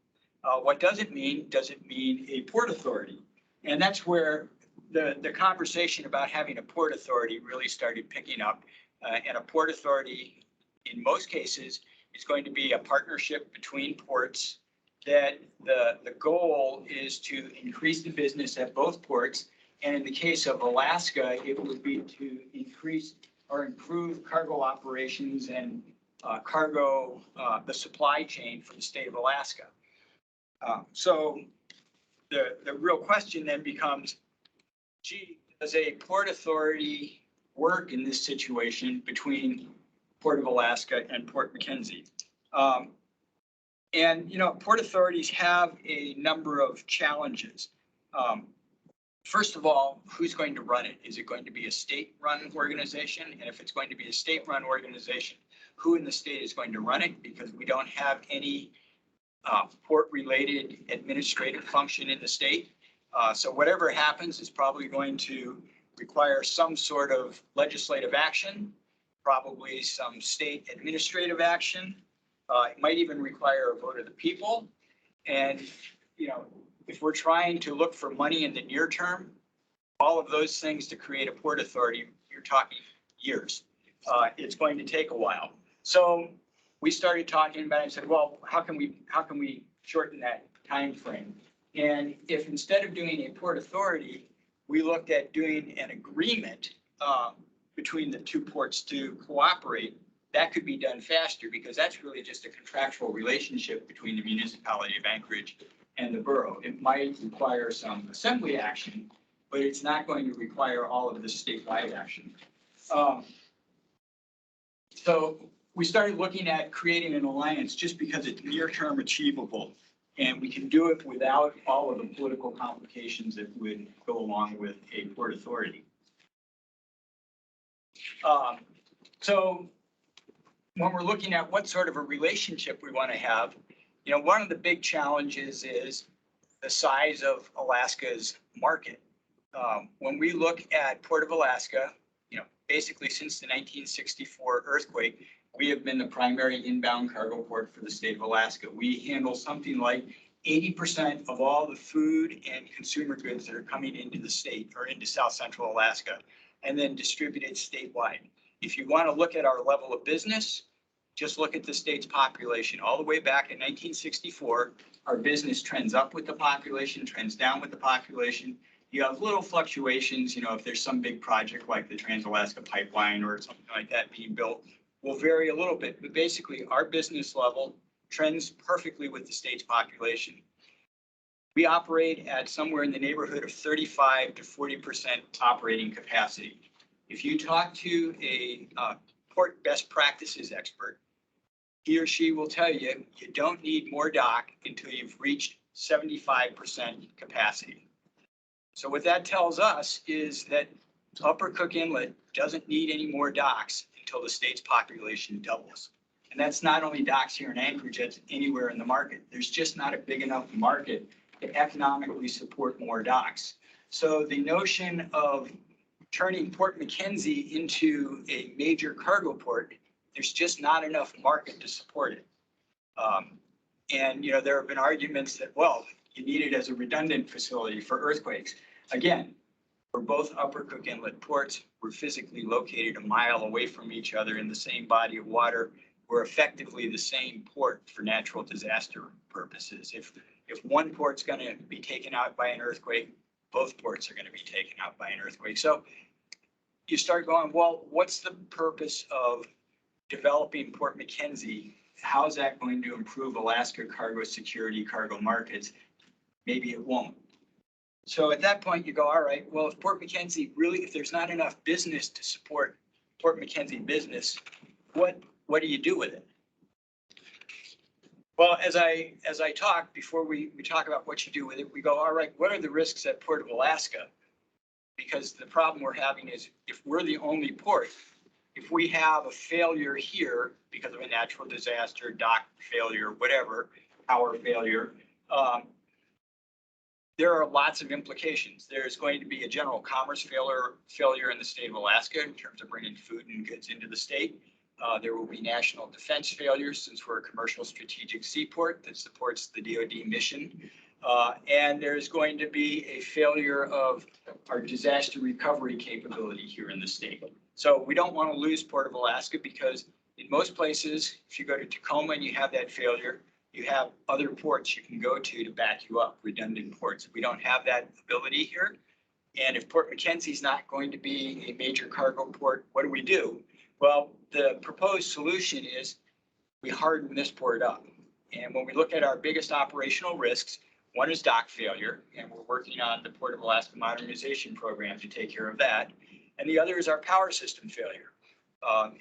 What does it mean? Does it mean a port authority? And that's where the conversation about having a port authority really started picking up. And a port authority, in most cases, is going to be a partnership between ports that the goal is to increase the business at both ports. And in the case of Alaska, it would be to increase or improve cargo operations and the supply chain for the state of Alaska. So the real question then becomes, gee, does a port authority work in this situation between Port of Alaska and Port McKenzie? Port authorities have a number of challenges. First of all, who's going to run it? Is it going to be a state-run organization? And if it's going to be a state-run organization, who in the state is going to run it? Because we don't have any port-related administrative function in the state. So whatever happens is probably going to require some sort of legislative action, probably some state administrative action. It might even require a vote of the people. And, if we're trying to look for money in the near term, all of those things to create a port authority, you're talking years. It's going to take a while. So we started talking about it and said, well, how can we shorten that time frame? And if instead of doing a port authority, we looked at doing an agreement between the two ports to cooperate, that could be done faster because that's really just a contractual relationship between the municipality of Anchorage and the borough. It might require some assembly action, but it's not going to require all of the statewide action. So we started looking at creating an alliance just because it's near-term achievable. And we can do it without all of the political complications that would go along with a port authority. So when we're looking at what sort of a relationship we want to have, you know, one of the big challenges is the size of Alaska's market. When we look at Port of Alaska, you know, basically since the 1964 earthquake, we have been the primary inbound cargo port for the state of Alaska. We handle something like 80% of all the food and consumer goods that are coming into the state or into South Central Alaska and then distributed statewide. If you want to look at our level of business, just look at the state's population. All the way back in 1964, our business trends up with the population, trends down with the population. You have little fluctuations, you know, if there's some big project like the Trans-Alaska Pipeline or something like that being built, will vary a little bit, but basically our business level trends perfectly with the state's population. We operate at somewhere in the neighborhood of 35 to 40% operating capacity. If you talk to a port best practices expert, he or she will tell you, you don't need more dock until you've reached 75% capacity. So what that tells us is that Upper Cook Inlet doesn't need any more docks until the state's population doubles. And that's not only docks here in Anchorage, it's anywhere in the market. There's just not a big enough market to economically support more docks. So the notion of turning Port McKenzie into a major cargo port, there's just not enough market to support it. And, you know, there have been arguments that, well, you need it as a redundant facility for earthquakes. Again, we're both Upper Cook Inlet ports. We're physically located a mile away from each other in the same body of water. We're effectively the same port for natural disaster purposes. If one port's going to be taken out by an earthquake, both ports are going to be taken out by an earthquake. So you start going, well, what's the purpose of developing Port McKenzie? How's that going to improve Alaska cargo security, cargo markets? Maybe it won't. So at that point you go, all right, well, if Port McKenzie really, if there's not enough business to support Port McKenzie business, what do you do with it? Well, as I talk, before we talk about what you do with it, we go, all right, what are the risks at Port of Alaska? Because the problem we're having is if we're the only port, if we have a failure here because of a natural disaster, dock failure, whatever, power failure, there are lots of implications. There's going to be a general commerce failure in the state of Alaska in terms of bringing food and goods into the state. There will be national defense failures since we're a commercial strategic seaport that supports the DoD mission. And there's going to be a failure of our disaster recovery capability here in the state. So we don't want to lose Port of Alaska because in most places, if you go to Tacoma and you have that failure, you have other ports you can go to back you up, redundant ports. We don't have that ability here. And if Port McKenzie is not going to be a major cargo port, what do? Well, the proposed solution is we harden this port up. And when we look at our biggest operational risks, one is dock failure, and we're working on the Port of Alaska Modernization Program to take care of that. And the other is our power system failure.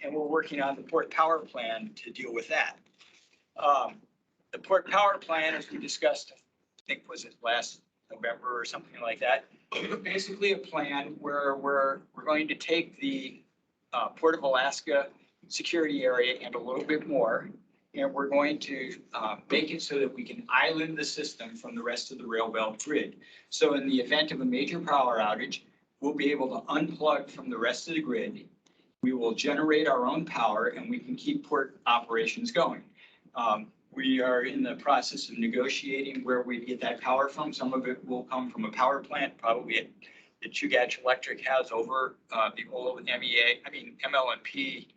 And we're working on the Port Power Plan to deal with that. The Port Power Plan, as we discussed, I think was it last November or something like that, basically a plan where we're going to take the Port of Alaska security area and a little bit more, and we're going to make it so that we can island the system from the rest of the rail belt grid. So in the event of a major power outage, we'll be able to unplug from the rest of the grid. We will generate our own power and we can keep port operations going. We are in the process of negotiating where we get that power from. Some of it will come from a power plant, probably that Chugach Electric has over the old ML&P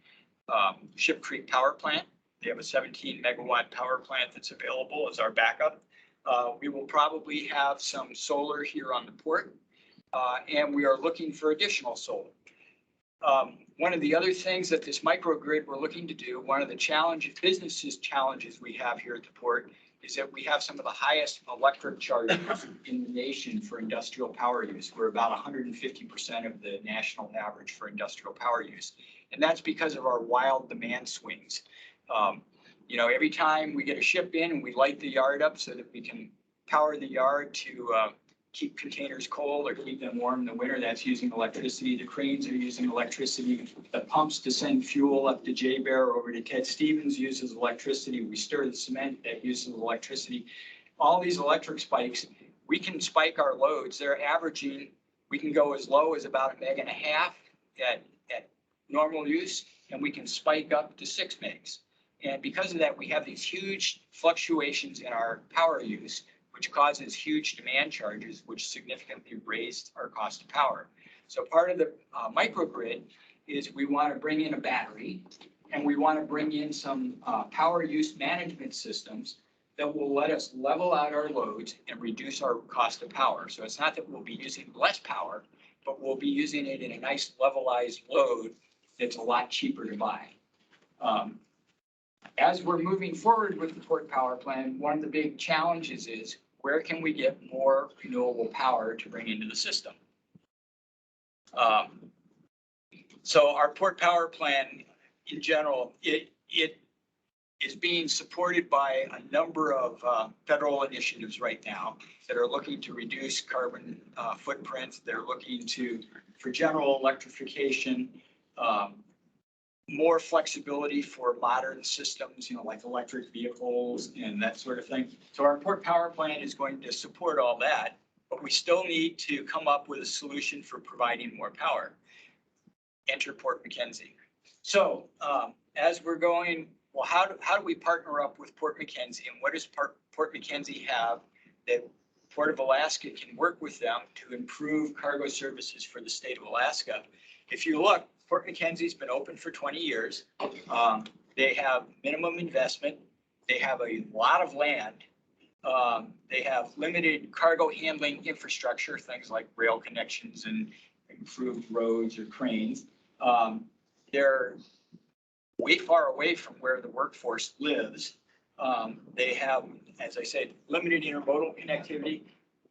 Ship Creek Power Plant. They have a 17 megawatt power plant that's available as our backup. We will probably have some solar here on the port, and we are looking for additional solar. One of the other things that this microgrid we're looking to do, one of the challenges we have here at the port is that we have some of the highest electric charges in the nation for industrial power use. We're about 150% of the national average for industrial power use. And that's because of our wild demand swings. Every time we get a ship in, we light the yard up so that we can power the yard to keep containers cold or keep them warm in the winter. That's using electricity. The cranes are using electricity. The pumps to send fuel up to J-Bear over to Ted Stevens uses electricity. We stir the cement, that uses electricity. All these electric spikes, we can spike our loads. They're averaging, we can go as low as about 1.5 meg at normal use, and we can spike up to 6 megs. And because of that, we have these huge fluctuations in our power use, which causes huge demand charges, which significantly raised our cost of power. So part of the microgrid is we want to bring in a battery, and we want to bring in some power use management systems that will let us level out our loads and reduce our cost of power. So it's not that we'll be using less power, but we'll be using it in a nice levelized load that's a lot cheaper to buy. As we're moving forward with the port power plan, one of the big challenges is where can we get more renewable power to bring into the system? So our port power plan in general, it is being supported by a number of federal initiatives right now that are looking to reduce carbon footprints. They're looking for general electrification, more flexibility for modern systems, like electric vehicles and that sort of thing. So our port power plan is going to support all that, but we still need to come up with a solution for providing more power. Enter Port McKenzie. So as we're going, well, how do we partner up with Port McKenzie, and what does Port McKenzie have that Port of Alaska can work with them to improve cargo services for the state of Alaska? If you look, Port McKenzie's been open for 20 years. They have minimum investment. They have a lot of land. They have limited cargo handling infrastructure, things like rail connections and improved roads or cranes. They're way far away from where the workforce lives. They have, as I said, limited intermodal connectivity,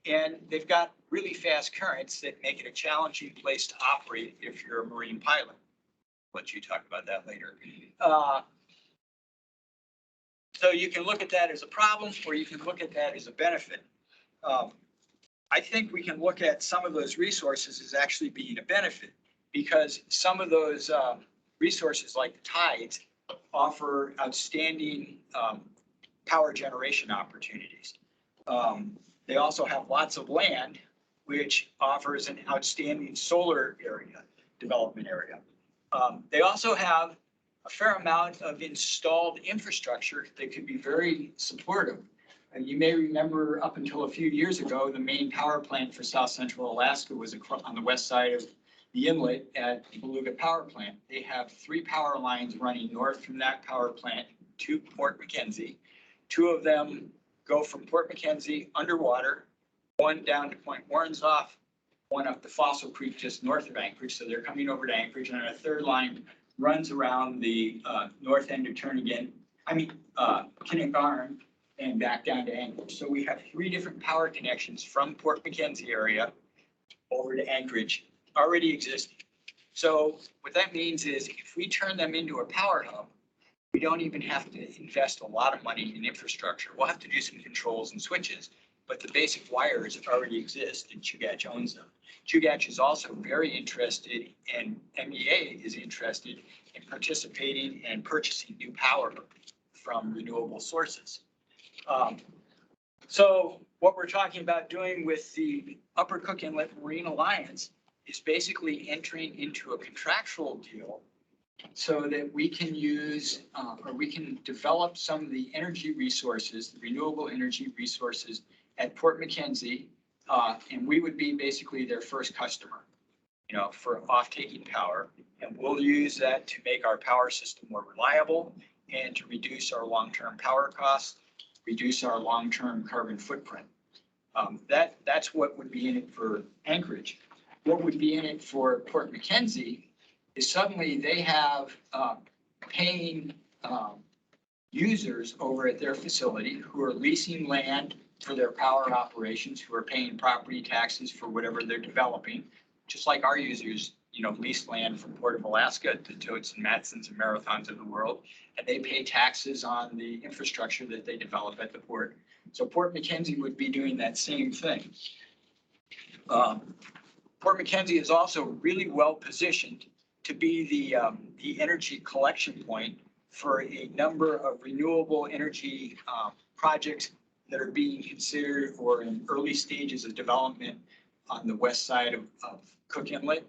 and they've got really fast currents that make it a challenging place to operate if you're a marine pilot. I'll let you talk about that later. So you can look at that as a problem, or you can look at that as a benefit. I think we can look at some of those resources as actually being a benefit, because some of those resources like the tides offer outstanding power generation opportunities. They also have lots of land, which offers an outstanding solar area, development area. They also have a fair amount of installed infrastructure that could be very supportive. And you may remember up until a few years ago, the main power plant for South Central Alaska was on the west side of the Inlet at the Beluga Power Plant. They have 3 power lines running north from that power plant to Port McKenzie. 2 of them go from Port McKenzie underwater, 1 down to Point Warrensoff, 1 up to Fossil Creek just north of Anchorage. So they're coming over to Anchorage, and a 3rd line runs around the north end of Kinnigarn and back down to Anchorage. So we have 3 different power connections from Port McKenzie area over to Anchorage already existing. So what that means is if we turn them into a power hub, we don't even have to invest a lot of money in infrastructure. We'll have to do some controls and switches, but the basic wires already exist, and Chugach owns them. Chugach is also very interested, and MEA is interested in participating and purchasing new power from renewable sources. So what we're talking about doing with the Upper Cook Inlet Marine Alliance is basically entering into a contractual deal so that we can use, or we can develop some of the energy resources, the renewable energy resources at Port McKenzie. And we would be basically their first customer, for off-taking power. And we'll use that to make our power system more reliable and to reduce our long-term power costs, reduce our long-term carbon footprint. That's what would be in it for Anchorage. What would be in it for Port McKenzie is suddenly they have paying users over at their facility who are leasing land for their power operations, who are paying property taxes for whatever they're developing, just like our users, lease land from Port of Alaska to Totes and Matsons and Marathons of the world, and they pay taxes on the infrastructure that they develop at the port. So Port McKenzie would be doing that same thing. Port McKenzie is also really well positioned to be the energy collection point for a number of renewable energy projects that are being considered or in early stages of development on the west side of Cook Inlet.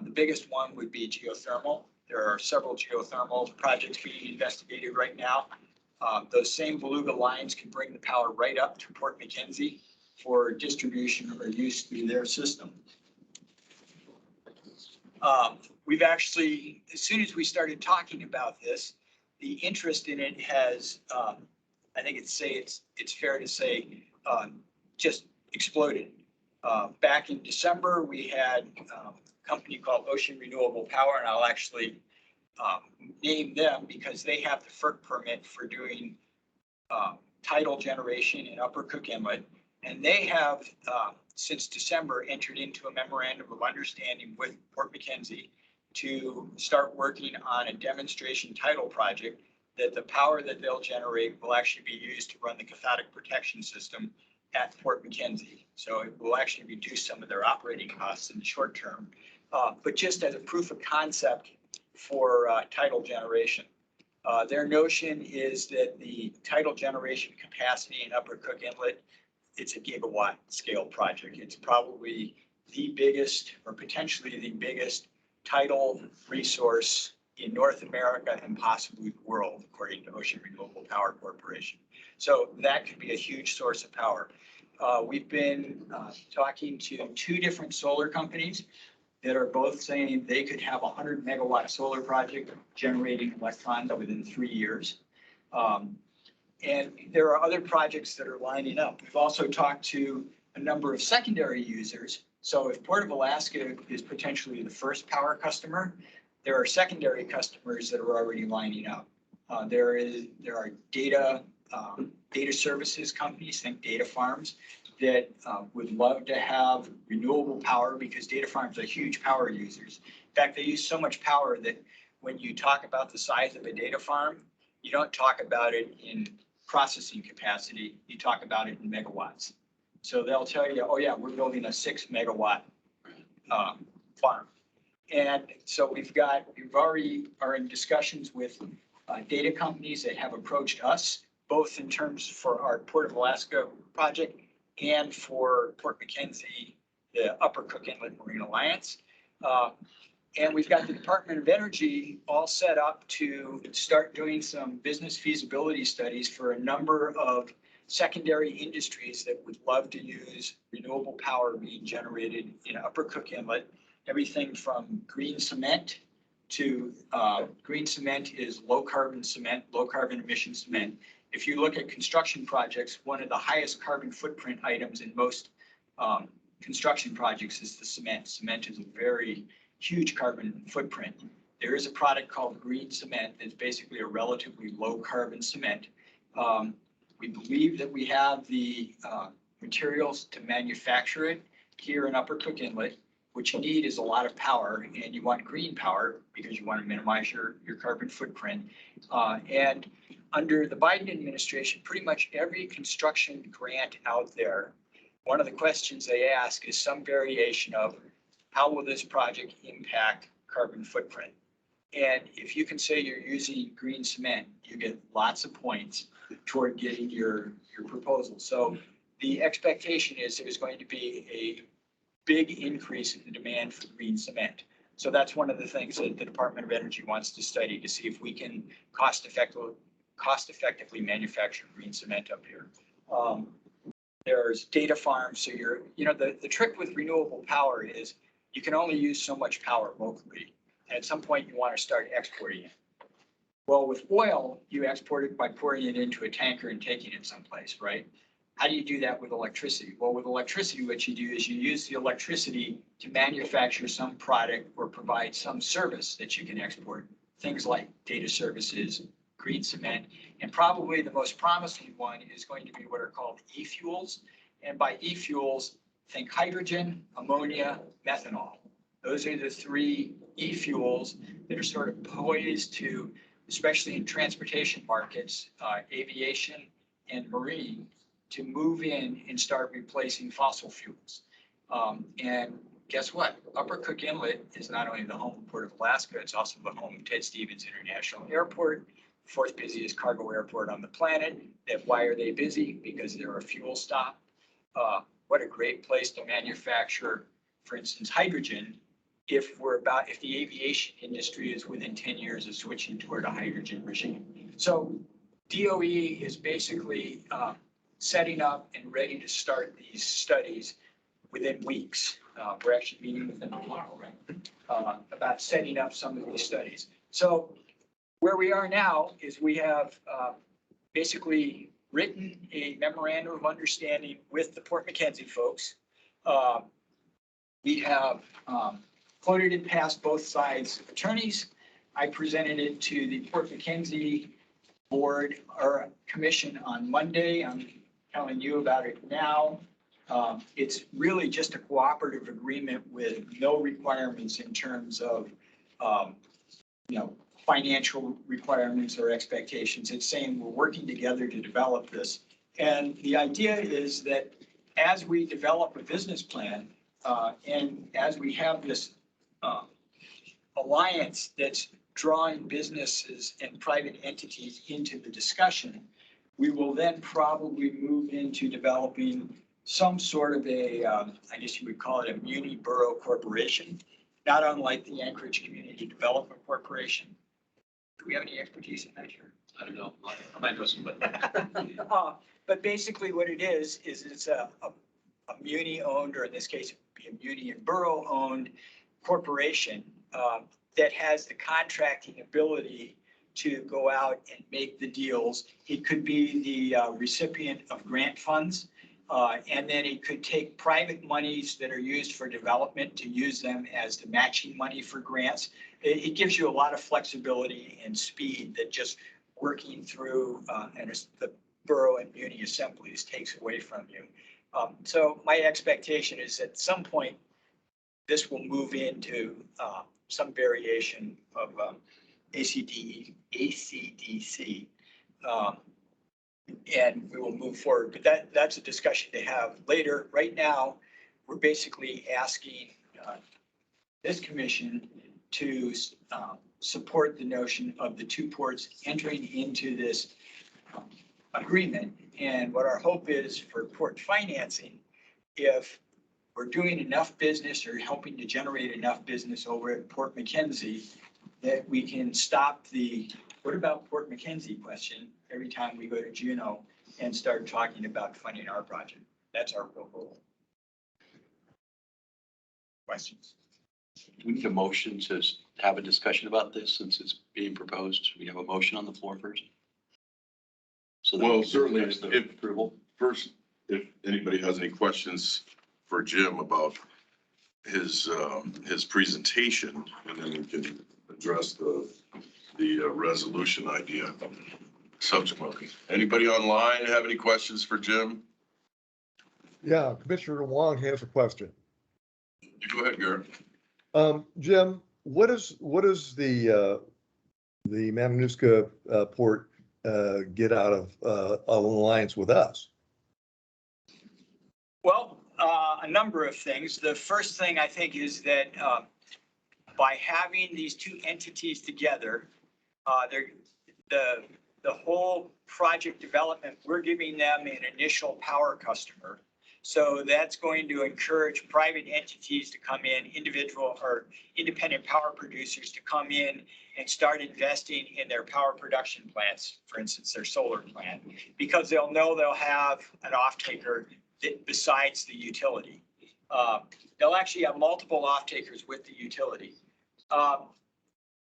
The biggest one would be geothermal. There are several geothermal projects being investigated right now. Those same beluga lines can bring the power right up to Port McKenzie for distribution or use through their system. We've actually, as soon as we started talking about this, the interest in it has, I think it's fair to say, just exploded. Back in December, we had a company called Ocean Renewable Power, and I'll actually name them because they have the FERC permit for doing tidal generation in Upper Cook Inlet. And they have, since December, entered into a memorandum of understanding with Port McKenzie to start working on a demonstration tidal project that the power that they'll generate will actually be used to run the cathodic protection system at Port McKenzie. So it will actually reduce some of their operating costs in the short term, but just as a proof of concept for tidal generation. Their notion is that the tidal generation capacity in Upper Cook Inlet, it's a gigawatt scale project. It's probably the biggest or potentially the biggest tidal resource in North America and possibly the world, according to Ocean Renewable Power Corporation. So that could be a huge source of power. We've been talking to two different solar companies that are both saying they could have a 100 megawatt solar project generating electrons within 3 years. And there are other projects that are lining up. We've also talked to a number of secondary users. So if Port of Alaska is potentially the first power customer, there are secondary customers that are already lining up. There are data services companies, think data farms, that would love to have renewable power because data farms are huge power users. In fact, they use so much power that when you talk about the size of a data farm, you don't talk about it in processing capacity, you talk about it in megawatts. So they'll tell you, oh yeah, we're building a 6 megawatt farm. And so we already are in discussions with data companies that have approached us, both in terms for our Port of Alaska project and for Port McKenzie, the Upper Cook Inlet Marine Alliance. And we've got the Department of Energy all set up to start doing some business feasibility studies for a number of secondary industries that would love to use renewable power being generated in Upper Cook Inlet. Everything from green cement to green cement is low carbon cement, low carbon emission cement. If you look at construction projects, one of the highest carbon footprint items in most construction projects is the cement. Cement is a very huge carbon footprint. There is a product called green cement that's basically a relatively low carbon cement. We believe that we have the materials to manufacture it here in Upper Cook Inlet. What you need is a lot of power, and you want green power because you want to minimize your carbon footprint. And under the Biden administration, pretty much every construction grant out there, one of the questions they ask is some variation of how will this project impact carbon footprint? And if you can say you're using green cement, you get lots of points toward getting your proposal. So the expectation is there's going to be a big increase in the demand for green cement. So that's one of the things that the Department of Energy wants to study to see if we can cost effectively manufacture green cement up here. There's data farms, so the trick with renewable power is you can only use so much power locally. And at some point you want to start exporting it. Well, with oil, you export it by pouring it into a tanker and taking it someplace, right? How do you do that with electricity? Well, with electricity, what you do is you use the electricity to manufacture some product or provide some service that you can export. Things like data services, green cement, and probably the most promising one is going to be what are called e-fuels. And by e-fuels, think hydrogen, ammonia, methanol. Those are the three e-fuels that are sort of poised to, especially in transportation markets, aviation and marine, to move in and start replacing fossil fuels. And guess what? Upper Cook Inlet is not only the home port of Alaska, it's also the home of Ted Stevens International Airport, fourth busiest cargo airport on the planet. Why are they busy? Because they're a fuel stop. What a great place to manufacture, for instance, hydrogen. If the aviation industry is within 10 years of switching toward a hydrogen regime. So DOE is basically setting up and ready to start these studies within weeks. We're actually meeting with them tomorrow, right? About setting up some of these studies. So where we are now is we have basically written a memorandum of understanding with the Port McKenzie folks. We have quoted and passed both sides' attorneys. I presented it to the Port McKenzie board or commission on Monday. I'm telling you about it now. It's really just a cooperative agreement with no requirements in terms of, financial requirements or expectations. It's saying we're working together to develop this. And the idea is that as we develop a business plan and as we have this alliance that's drawing businesses and private entities into the discussion, we will then probably move into developing some sort of a, I guess you would call it a muni borough corporation, not unlike the Anchorage Community Development Corporation. Do we have any expertise in that here? I don't know. I might know somebody. But basically what it is it's a muni owned, or in this case, a muni and borough owned corporation that has the contracting ability to go out and make the deals. It could be the recipient of grant funds, and then it could take private monies that are used for development to use them as the matching money for grants. It gives you a lot of flexibility and speed that just working through the borough and muni assemblies takes away from you. So my expectation is at some point, this will move into some variation of ACDC, and we will move forward. But that's a discussion to have later. Right now, we're basically asking this commission to support the notion of the two ports entering into this agreement. And what our hope is for port financing, if we're doing enough business or helping to generate enough business over at Port McKenzie, that we can stop the what about Port McKenzie question every time we go to Juneau and start talking about funding our project. That's our real goal. Questions? Do we need a motion to have a discussion about this since it's being proposed? Should we have a motion on the floor first? So that we Well, can certainly, discuss the if approval. first, if anybody has any questions for Jim about his presentation, and then we can address the resolution idea subsequently. Anybody online have any questions for Jim? Yeah, Commissioner Wong has a question. Go ahead, Garrett. Jim, what is the Mamanuska port get out of an alliance with us? Well, a number of things. The first thing I think is that by having these two entities together, the whole project development, we're giving them an initial power customer. So that's going to encourage private entities to come in, individual or independent power producers to come in and start investing in their power production plants, for instance, their solar plant, because they'll know they'll have an off-taker besides the utility. They'll actually have multiple off-takers with the utility.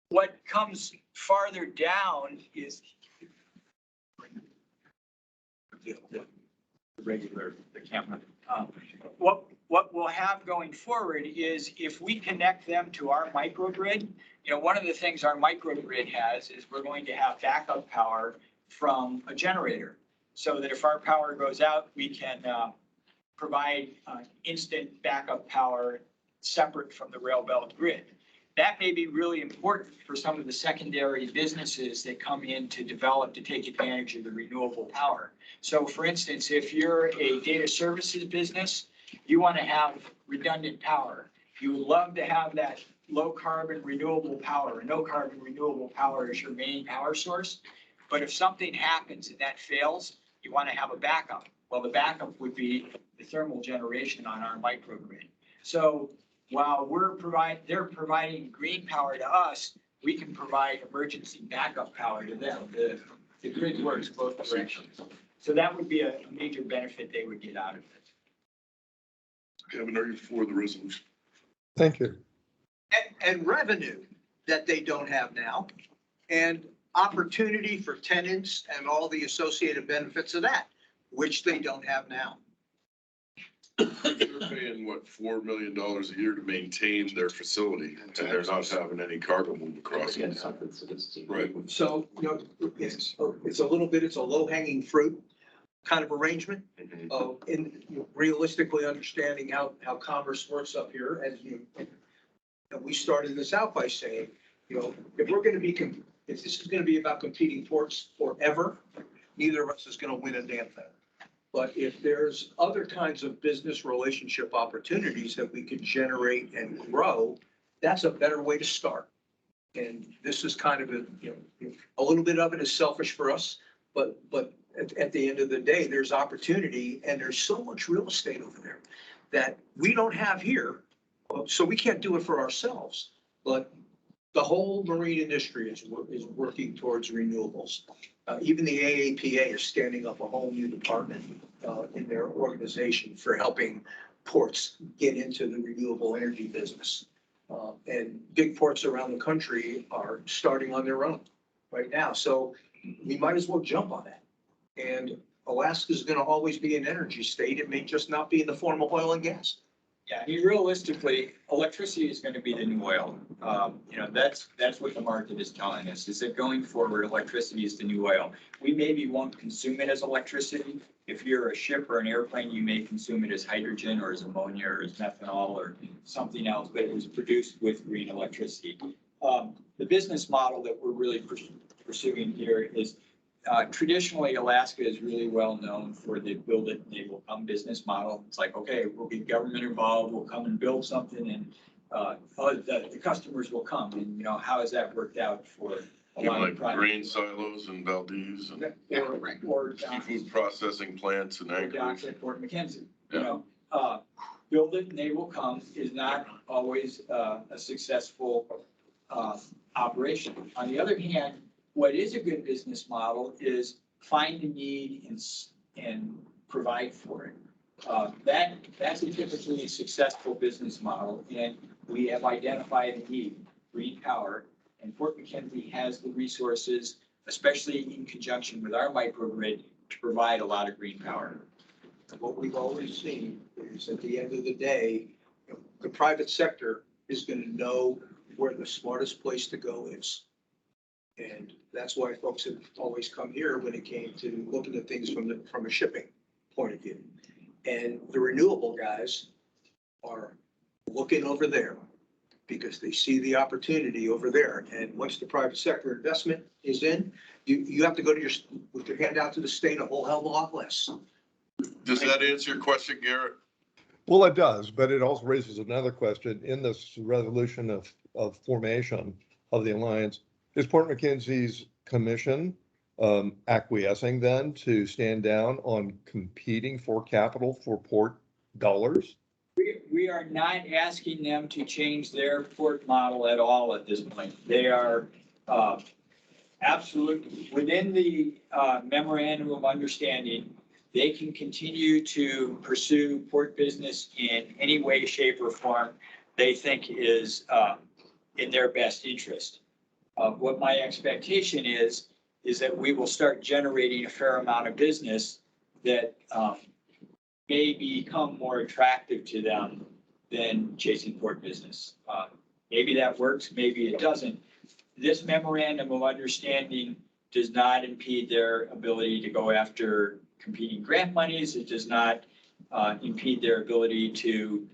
What comes farther down is the regular, the camera. What we'll have going forward is if we connect them to our microgrid, one of the things our microgrid has is we're going to have backup power from a generator. So that if our power goes out, we can provide instant backup power separate from the rail belt grid. That may be really important for some of the secondary businesses that come in to develop to take advantage of the renewable power. So for instance, if you're a data services business, you want to have redundant power. You would love to have that low carbon renewable power, or no carbon renewable power as your main power source. But if something happens and that fails, you want to have a backup. Well, the backup would be the thermal generation on our microgrid. So while they're providing green power to us, we can provide emergency backup power to them. The grid works both directions. So that would be a major benefit they would get out of it. Kevin, are you for the resolution? Thank you. And revenue that they don't have now, and opportunity for tenants and all the associated benefits of that, which they don't have now. They're paying, what, $4 million a year to maintain their facility, and they're not having any cargo move across it. Right. So, it's a little bit, it's a low hanging fruit kind of arrangement. In realistically understanding how commerce works up here, as we started this out by saying, if we're going to be, if this is going to be about competing ports forever, neither of us is going to win a damn thing. But if there's other kinds of business relationship opportunities that we can generate and grow, that's a better way to start. And this is kind of a little bit of it is selfish for us, but at the end of the day, there's opportunity, and there's so much real estate over there that we don't have here. So we can't do it for ourselves, but the whole marine industry is working towards renewables. Even the AAPA is standing up a whole new department in their organization for helping ports get into the renewable energy business. And big ports around the country are starting on their own right now. So we might as well jump on that. And Alaska is going to always be an energy state. It may just not be in the form of oil and gas. Yeah, I mean, realistically, electricity is going to be the new oil. That's what the market is telling us, is that going forward, electricity is the new oil. We maybe won't consume it as electricity. If you're a ship or an airplane, you may consume it as hydrogen or as ammonia or as methanol or something else, but it was produced with green electricity. The business model that we're really pursuing here is traditionally, Alaska is really well known for the build it and they will come business model. It's like, okay, we'll get government involved, we'll come and build something, and the customers will come. And how has that worked out for a lot of Like grain silos and Valdez and or seafood processing plants in Anchorage. at Fort McKenzie? Build it and they will come is not always a successful operation. On the other hand, what is a good business model is find a need and provide for it. That's a typically successful business model, and we have identified a need, green power, and Fort McKenzie has the resources, especially in conjunction with our microgrid, to provide a lot of green power. What we've always seen is at the end of the day, the private sector is going to know where the smartest place to go is. And that's why folks have always come here when it came to looking at things from a shipping point of view. And the renewable guys are looking over there because they see the opportunity over there. And once the private sector investment is in, you have to go with your hand out to the state a whole hell of a lot less. Does that answer your question, Garrett? Well, it does, but it also raises another question. In this resolution of formation of the alliance, is Port McKenzie's commission acquiescing then to stand down on competing for capital for port dollars? We are not asking them to change their port model at all at this point. They are absolutely, within the memorandum of understanding, they can continue to pursue port business in any way, shape, or form they think is in their best interest. What my expectation is that we will start generating a fair amount of business that may become more attractive to them than chasing port business. Maybe that works, maybe it doesn't. This memorandum of understanding does not impede their ability to go after competing grant monies. It does not impede their ability to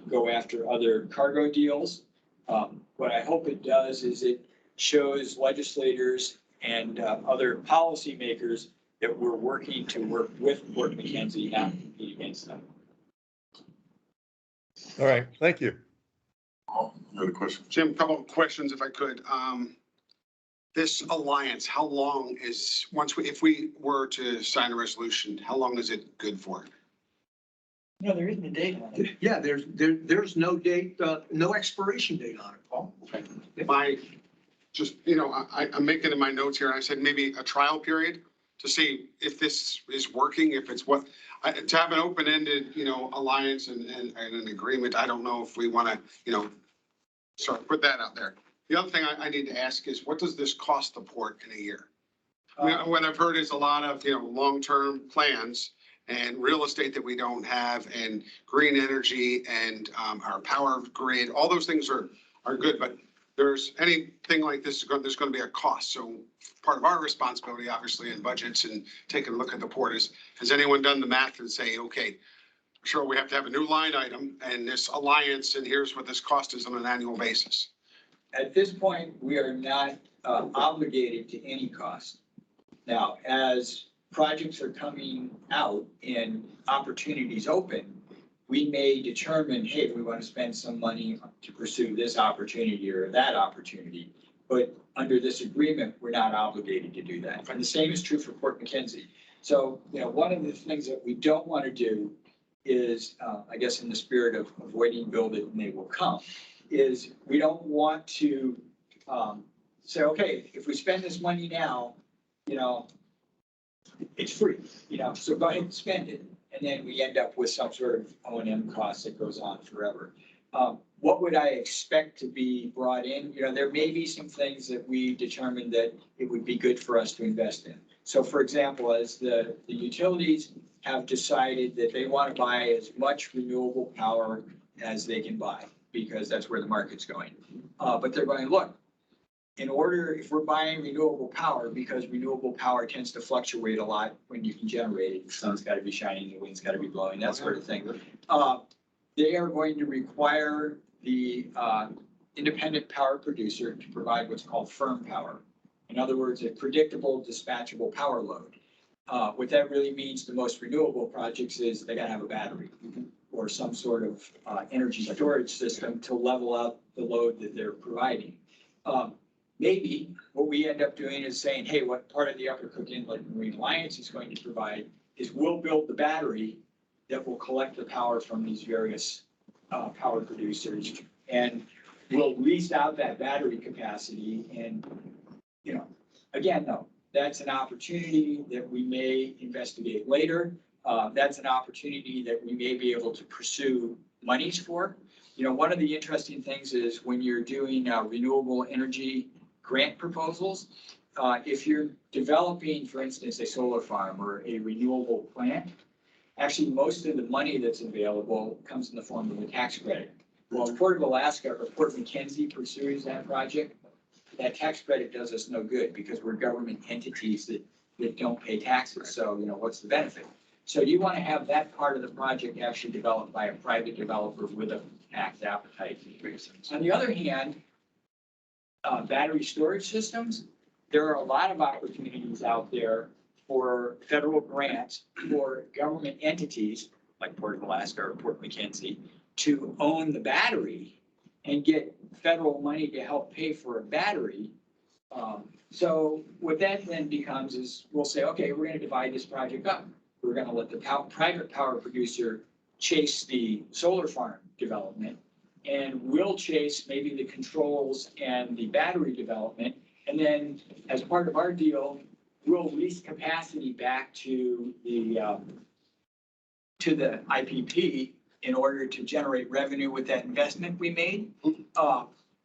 go after other cargo deals. What I hope it does is it shows legislators and other policymakers that we're working to work with Port McKenzie, not compete against them. All right, thank you. You had a question? Jim, a couple of questions if I could. This alliance, how long is, if we were to sign a resolution, how long is it good for? No, there isn't a date on it. Yeah, there's no date, no expiration date on it, Paul. I'm making in my notes here, and I said maybe a trial period to see if this is working, if it's to have an open-ended, alliance and an agreement. I don't know if we want to, sort of put that out there. The other thing I need to ask is, what does this cost the port in a year? What I've heard is a lot of, long-term plans and real estate that we don't have, and green energy and our power grid. All those things are good, but there's anything like this, there's going to be a cost. So part of our responsibility, obviously, in budgets and taking a look at the port is, has anyone done the math and say, okay, sure, we have to have a new line item and this alliance, and here's what this cost is on an annual basis? At this point, we are not obligated to any cost. Now, as projects are coming out and opportunities open, we may determine, hey, we want to spend some money to pursue this opportunity or that opportunity. But under this agreement, we're not obligated to do that. And the same is true for Port McKenzie. So, one of the things that we don't want to do is, I guess in the spirit of avoiding build it and they will come, is we don't want to say, okay, if we spend this money now, it's free, so go ahead and spend it. And then we end up with some sort of O&M cost that goes on forever. What would I expect to be brought in? There may be some things that we determined that it would be good for us to invest in. So for example, as the utilities have decided that they want to buy as much renewable power as they can buy, because that's where the market's going. But they're going, look, if we're buying renewable power, because renewable power tends to fluctuate a lot when you can generate it, the sun's got to be shining, the wind's got to be blowing, that sort of thing. They are going to require the independent power producer to provide what's called firm power. In other words, a predictable, dispatchable power load. What that really means to most renewable projects is they got to have a battery or some sort of energy storage system to level out the load that they're providing. Maybe what we end up doing is saying, hey, what part of the Upper Cook Inlet Marine Alliance is going to provide is we'll build the battery that will collect the power from these various power producers, and we'll lease out that battery capacity. And, again, though, that's an opportunity that we may investigate later. That's an opportunity that we may be able to pursue monies for. One of the interesting things is when you're doing renewable energy grant proposals, if you're developing, for instance, a solar farm or a renewable plant, actually most of the money that's available comes in the form of a tax credit. Well, Port of Alaska or Port McKenzie pursues that project, that tax credit does us no good because we're government entities that don't pay taxes. So, what's the benefit? So you want to have that part of the project actually developed by a private developer with a tax appetite. On the other hand, battery storage systems, there are a lot of opportunities out there for federal grants for government entities like Port of Alaska or Port McKenzie to own the battery and get federal money to help pay for a battery. So what that then becomes is we'll say, okay, we're going to divide this project up. We're going to let the private power producer chase the solar farm development. And we'll chase maybe the controls and the battery development. And then as part of our deal, we'll lease capacity back to the IPP in order to generate revenue with that investment we made.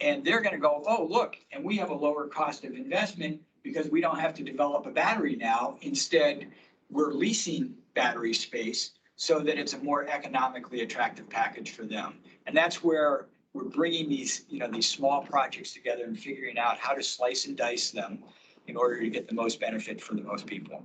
And they're gonna go, oh, look, and we have a lower cost of investment because we don't have to develop a battery now. Instead, we're leasing battery space so that it's a more economically attractive package for them. And that's where we're bringing these, these small projects together and figuring out how to slice and dice them in order to get the most benefit for the most people,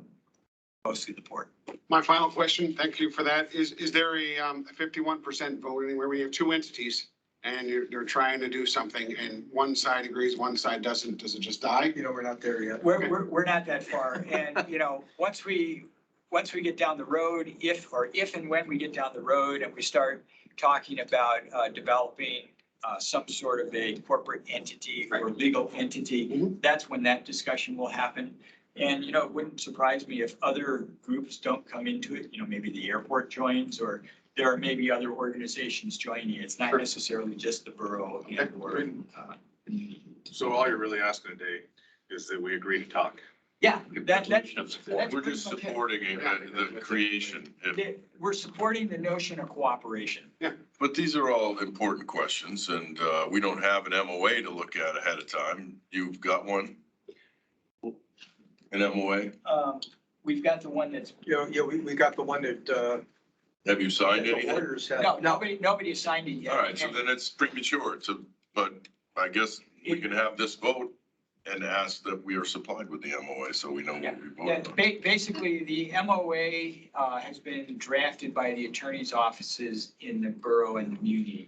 mostly the port. My final question, thank you for that. Is there a 51% vote anywhere? We have two entities and they're trying to do something and one side agrees, one side doesn't. Does it just die? We're not there yet. We're not that far. And, once we get down the road, if and when we get down the road and we start talking about developing some sort of a corporate entity or legal entity, that's when that discussion will happen. And, it wouldn't surprise me if other groups don't come into it, maybe the airport joins or there are maybe other organizations joining. It's not necessarily just the borough or. So all you're really asking today is that we agree to talk. Yeah, that's We're pretty just much it. supporting the creation. We're supporting the notion of cooperation. But these are all important questions and we don't have an MOA to look at ahead of time. You've got one? An MOA? We've got the one that's. We got the one that, Have you signed the anything? lawyers had. No, nobody has signed it yet. All right, so then it's premature but I guess we can have this vote and ask that we are supplied with the MOA so we know what we Yeah, voted on. basically, the MOA has been drafted by the attorney's offices in the borough and the muni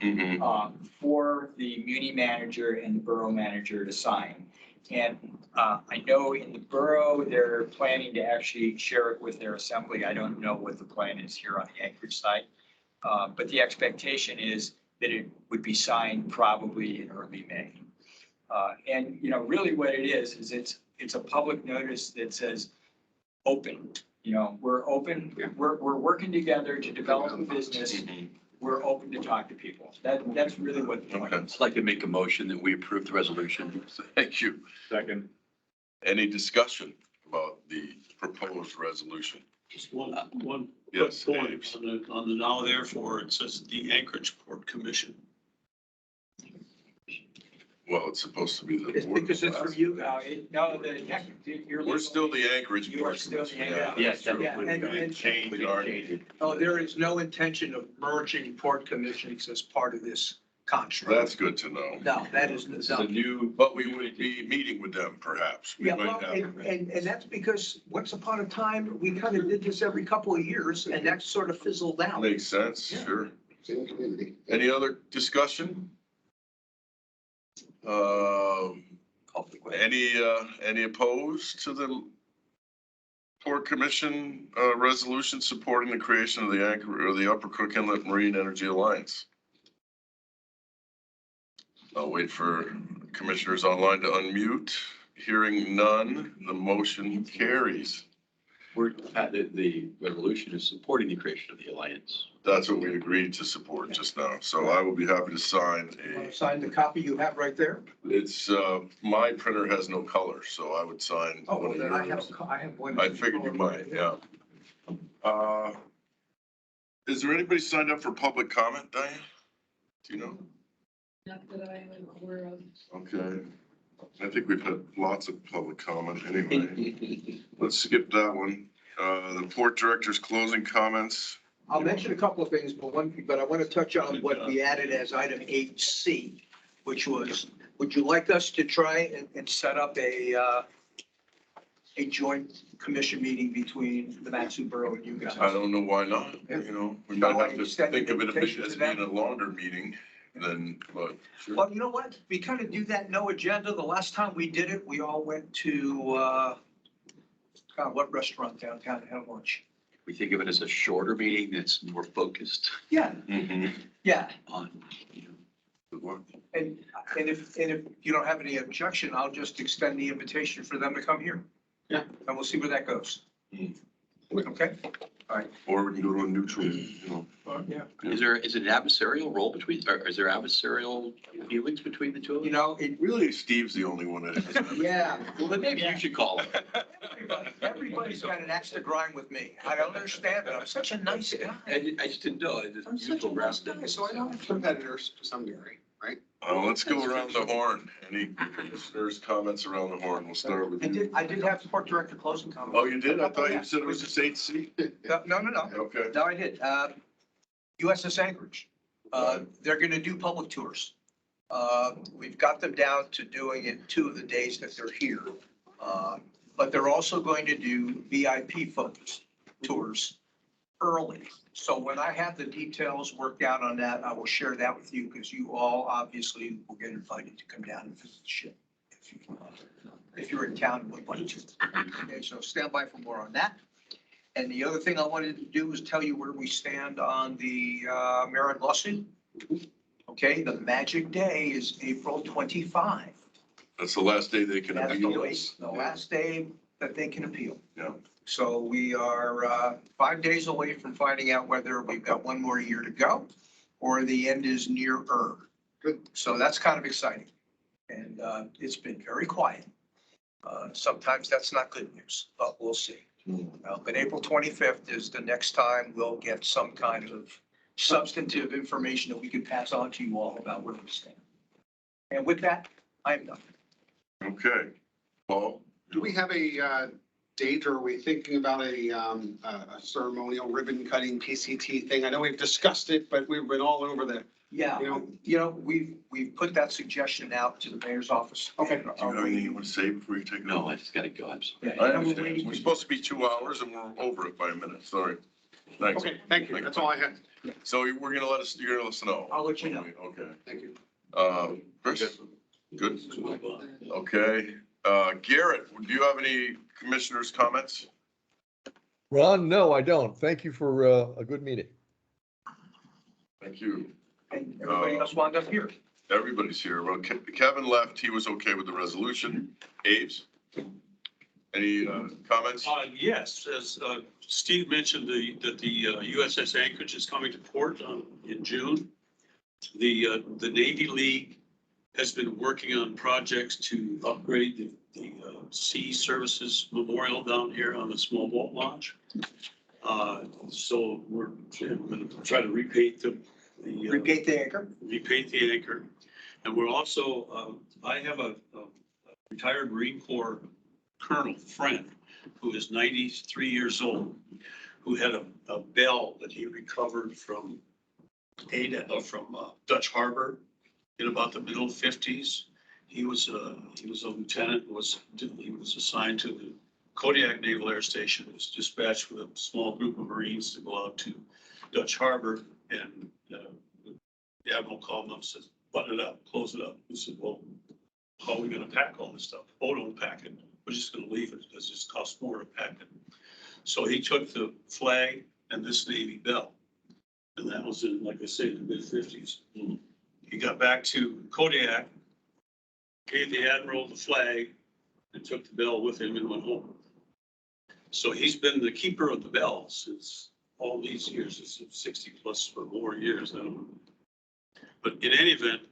for the muni manager and the borough manager to sign. And I know in the borough, they're planning to actually share it with their assembly. I don't know what the plan is here on the Anchorage side. But the expectation is that it would be signed probably in early May. And, really what it is it's a public notice that says open. We're open, we're working together to develop a business. We're open to talk to people. That's really what the point is. I'd like to make a motion that we approve the resolution. Thank you. Second. Any discussion about the proposed resolution? Just one Yes, quick point Ames. on the now therefore, it says the Anchorage Port Commission. Well, it's supposed to be the. It's board because it's of from you. You're We're still the Anchorage. You are still the Anchorage. Yes, that's true. Yeah, and Change it. Oh, there is no intention of merging port commissions as part of this contract. That's good to know. No, that is, This is a no. new. But we would be meeting with them perhaps. We Yeah, might well, have- and that's because once upon a time, we kind of did this every couple of years and that sort of fizzled out. Makes sense, Yeah. sure. Same community. Any other discussion? Any opposed to the Port Commission, resolution supporting the creation of the Anchorage or the Upper Crook Inlet Marine Energy Alliance? I'll wait for commissioners online to unmute. Hearing none, the motion carries. The resolution is supporting the creation of the alliance. That's what we agreed to support just now. So I will be happy to sign Sign the copy you have right there. it's, my printer has no color, so I would sign Oh, one well, of then I have, yours. I have one. I figured you might, yeah. Is there anybody signed up for public comment, Diane? Do you know? Not that I am aware of. Okay. I think we've had lots of public comment anyway. Let's skip that one. The port director's closing comments. I'll mention a couple of things, but I want to touch on what we added as item 8C, which was, would you like us to try and set up a joint commission meeting between the Matsu Borough and you guys? I don't know why not, we might have to think of it as being a longer meeting than, but sure. Well, you know what? We kind of do that no agenda. The last time we did it, we all went to, what restaurant downtown to have lunch? We think of it as a shorter meeting that's more focused Yeah, Mhm. yeah. on, Good luck. And if you don't have any objection, I'll just extend the invitation for them to come here. Yeah. And we'll see where that goes. Mm. Okay? Or we can go to a neutral, you know. Yeah. Is it an adversarial role between, or is there adversarial feelings between the two of You you? know, it Really, Steve's the only one that has. yeah. Well, then maybe you should call him. Everybody's got an axe to grind with me. I don't understand it. I'm such a nice guy. I just didn't know. I'm such a nice guy, so I don't have to. Competitors to some degree, right? Let's go around the horn. Any commissioners' comments around the horn? We'll start with you. I did have sport director closing comments. Oh, you did? I thought you said it was just 8C. No. Okay. No, I did. USS Anchorage, they're gonna do public tours. We've got them down to doing it 2 of the days that they're here. But they're also going to do VIP focused tours early. So when I have the details worked out on that, I will share that with you because you all obviously will get invited to come down and visit the ship. If you're in town and would like to. Okay, so stand by for more on that. And the other thing I wanted to do is tell you where we stand on the Merit lawsuit. Okay, the magic day is April 25. That's the last day they can That's appeal. the last day that they can appeal. Yeah. So we are 5 days away from finding out whether we've got 1 more year to go or the end is nearer. Good. So that's kind of exciting. And it's been very quiet. Sometimes that's not good news, but we'll see. But April 25th is the next time we'll get some kind of substantive information that we can pass on to you all about where we stand. And with that, I am done. Okay. Paul? Do we have a date, or are we thinking about a ceremonial ribbon cutting PCT thing? I know we've discussed it, but we've been all over the, Yeah, you know. we've put that suggestion out to the mayor's office. Okay. Do you have anything you want to say before you take? No, I just gotta go. I'm sorry. Yeah, I and we're understand. waiting We're for- supposed to be 2 hours and we're over it by a minute. Sorry. Thanks. Okay, thank you. That's all I had. So you're gonna let us know. I'll let you know. Okay. Thank you. Chris? Good. Okay. Garrett, do you have any commissioners' comments? Ron, no, I don't. Thank you for a good meeting. Thank you. And everybody else wound up here. Everybody's here. Well, Kevin left. He was okay with the resolution. Aves? Any comments? Yes, as Steve mentioned, that the USS Anchorage is coming to port in June. The Navy League has been working on projects to upgrade the Sea Services Memorial down here on the small boat launch. So we're going to try to repaint the Repeat the anchor. repaint the anchor. And we're also, I have a retired Marine Corps colonel friend who is 93 years old, who had a bell that he recovered from Dutch Harbor in about the middle 50s. He was a lieutenant, he was assigned to the Kodiak Naval Air Station, was dispatched with a small group of Marines to go out to Dutch Harbor, and the Admiral called him up and says, button it up, close it up. He said, well, how are we gonna pack all this stuff? Oh, don't pack it. We're just gonna leave it because it costs more to pack it. So he took the flag and this Navy bell. And that was in, like I say, the mid-50s. He got back to Kodiak, gave the Admiral the flag, and took the bell with him and went home. So he's been the keeper of the bell since all these years. It's 60 plus or more years. I don't know. But in any event,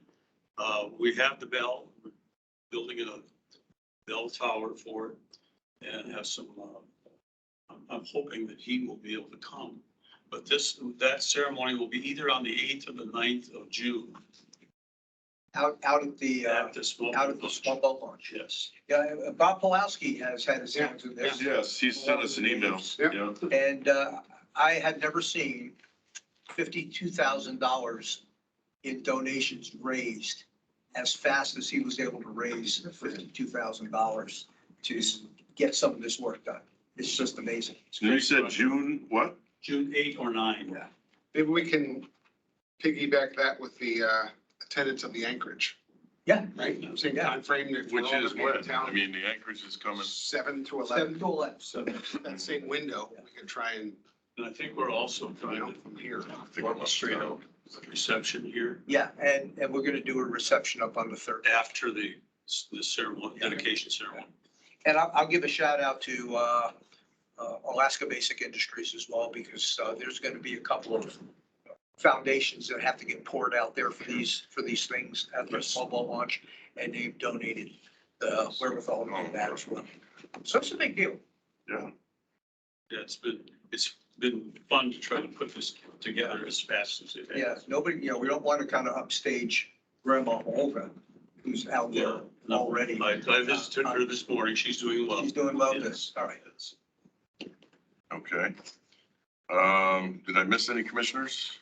we have the bell, we're building a bell tower for it, and have some, I'm hoping that he will be able to come. But that ceremony will be either on the 8th or the 9th of June. Out at the small boat launch. Yes. Yeah, Bob Pulowski has had his hands in this. Yes, he sent us an email. Yeah. And I had never seen $52,000 in donations raised as fast as he was able to raise $52,000 to get some of this work done. It's just amazing. And you said June, what? June 8 or 9. Yeah. Maybe we can piggyback that with the attendance of the Anchorage, Yeah. right? Same timeframe. if we're Which all is gonna be in what? town, I mean, the Anchorage is coming. 7 to 11. 7 to 11. So that same window, we can try and, And I think we're also you trying know, to from here. orchestrate a reception here Yeah, and we're gonna do a reception up on the 3rd. after the ceremony, dedication ceremony. And I'll give a shout out to Alaska Basic Industries as well, because there's going to be a couple of foundations that have to get poured out there for these things at the small boat launch, and they've donated the wherewithal to do that as well. So it's a big deal. Yeah. Yeah, it's been fun to try to put this together as fast as it has. Yeah, nobody, we don't want to kind of upstage Grandma Olga, who's out there No, already. I visited her this morning. She's doing well. She's doing well. Yes. All right. Okay. Did I miss any commissioners?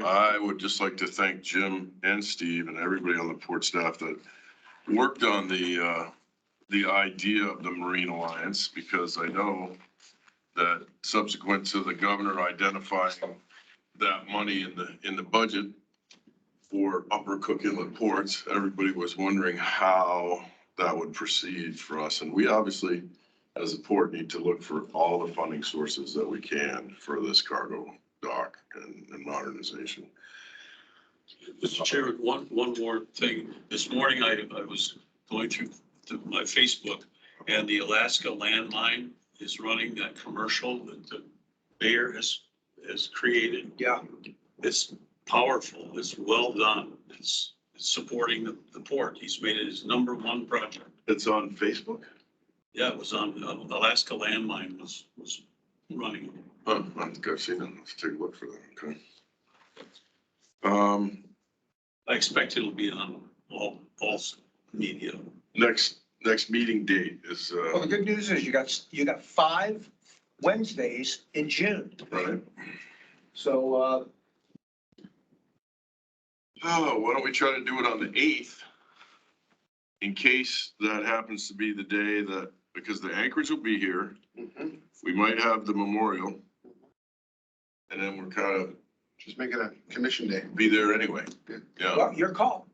I would just like to thank Jim and Steve and everybody on the port staff that worked on the idea of the Marine Alliance, because I know that subsequent to the governor identifying that money in the budget for Upper Cook Inlet ports, everybody was wondering how that would proceed for us. And we obviously, as a port, need to look for all the funding sources that we can for this cargo dock and modernization. Mr. Chairman, one more thing. This morning, I was going through my Facebook, and the Alaska landline is running that commercial that the mayor has created. Yeah. It's powerful. It's well done. It's supporting the port. He's made it his #1 project. It's on Facebook? Yeah, it was on, Alaska landline was running. Huh, I think I've seen it. Let's take a look for that. Okay. I expect it'll be on all media. Next meeting date is, Well, the good news is you got 5 Wednesdays in June. right. So, Why don't we try to do it on the 8th? In case that happens to be the day that, because the Anchorage will be here, we might have the memorial. And then we're kind of Just make it a commission day. be there anyway. Yeah. well, your call.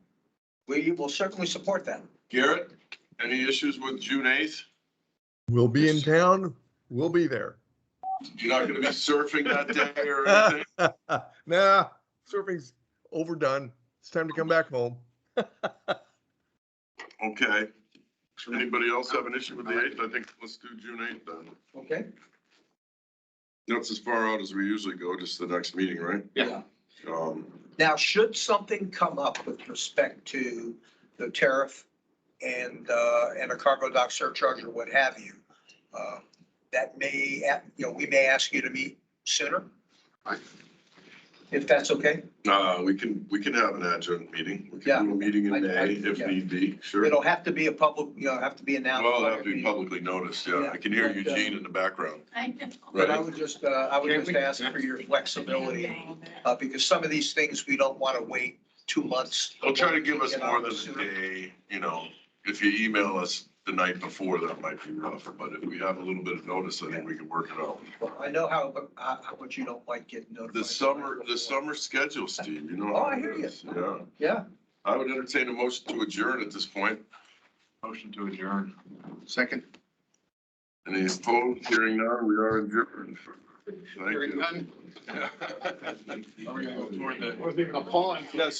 We will certainly support that. Garrett, any issues with June 8th? We'll be in town. We'll be there. You're not gonna be surfing that day or anything? Nah, surfing's overdone. It's time to come back home. Okay. Anybody else have an issue with the 8th? I think let's do June 8th then. Okay? That's as far out as we usually go, just the next meeting, right? Yeah. Um, Now, should something come up with respect to the tariff and a cargo dock surcharge or what have you, that may, we may ask you to meet sooner. Right. If that's okay. we can have an adjunct meeting. We Yeah. can do a meeting I- in May if yeah. need be, sure. It'll have to be a public, have to be announced. Well, it'll have to be publicly noticed, yeah. I can hear Yeah, but, Eugene in the background. I know. But I Right? would just ask for your flexibility, because some of these things, we don't want to wait 2 months. They'll try to give us Get more out than sooner. a day, if you email us the night before, that might be rough, but if we have a little bit of notice, I think we can work it out. Well, I know how much you don't like getting notified. The summer schedule, Steve, you know. Oh, how I it hear you. is. Yeah, Yeah. I would entertain a motion to adjourn at this point. Motion to adjourn. Second. Any opposed? Hearing none, we are adjourned. Thank Hearing you. none. Are we gonna go toward the? Wasn't even a pause. Yes.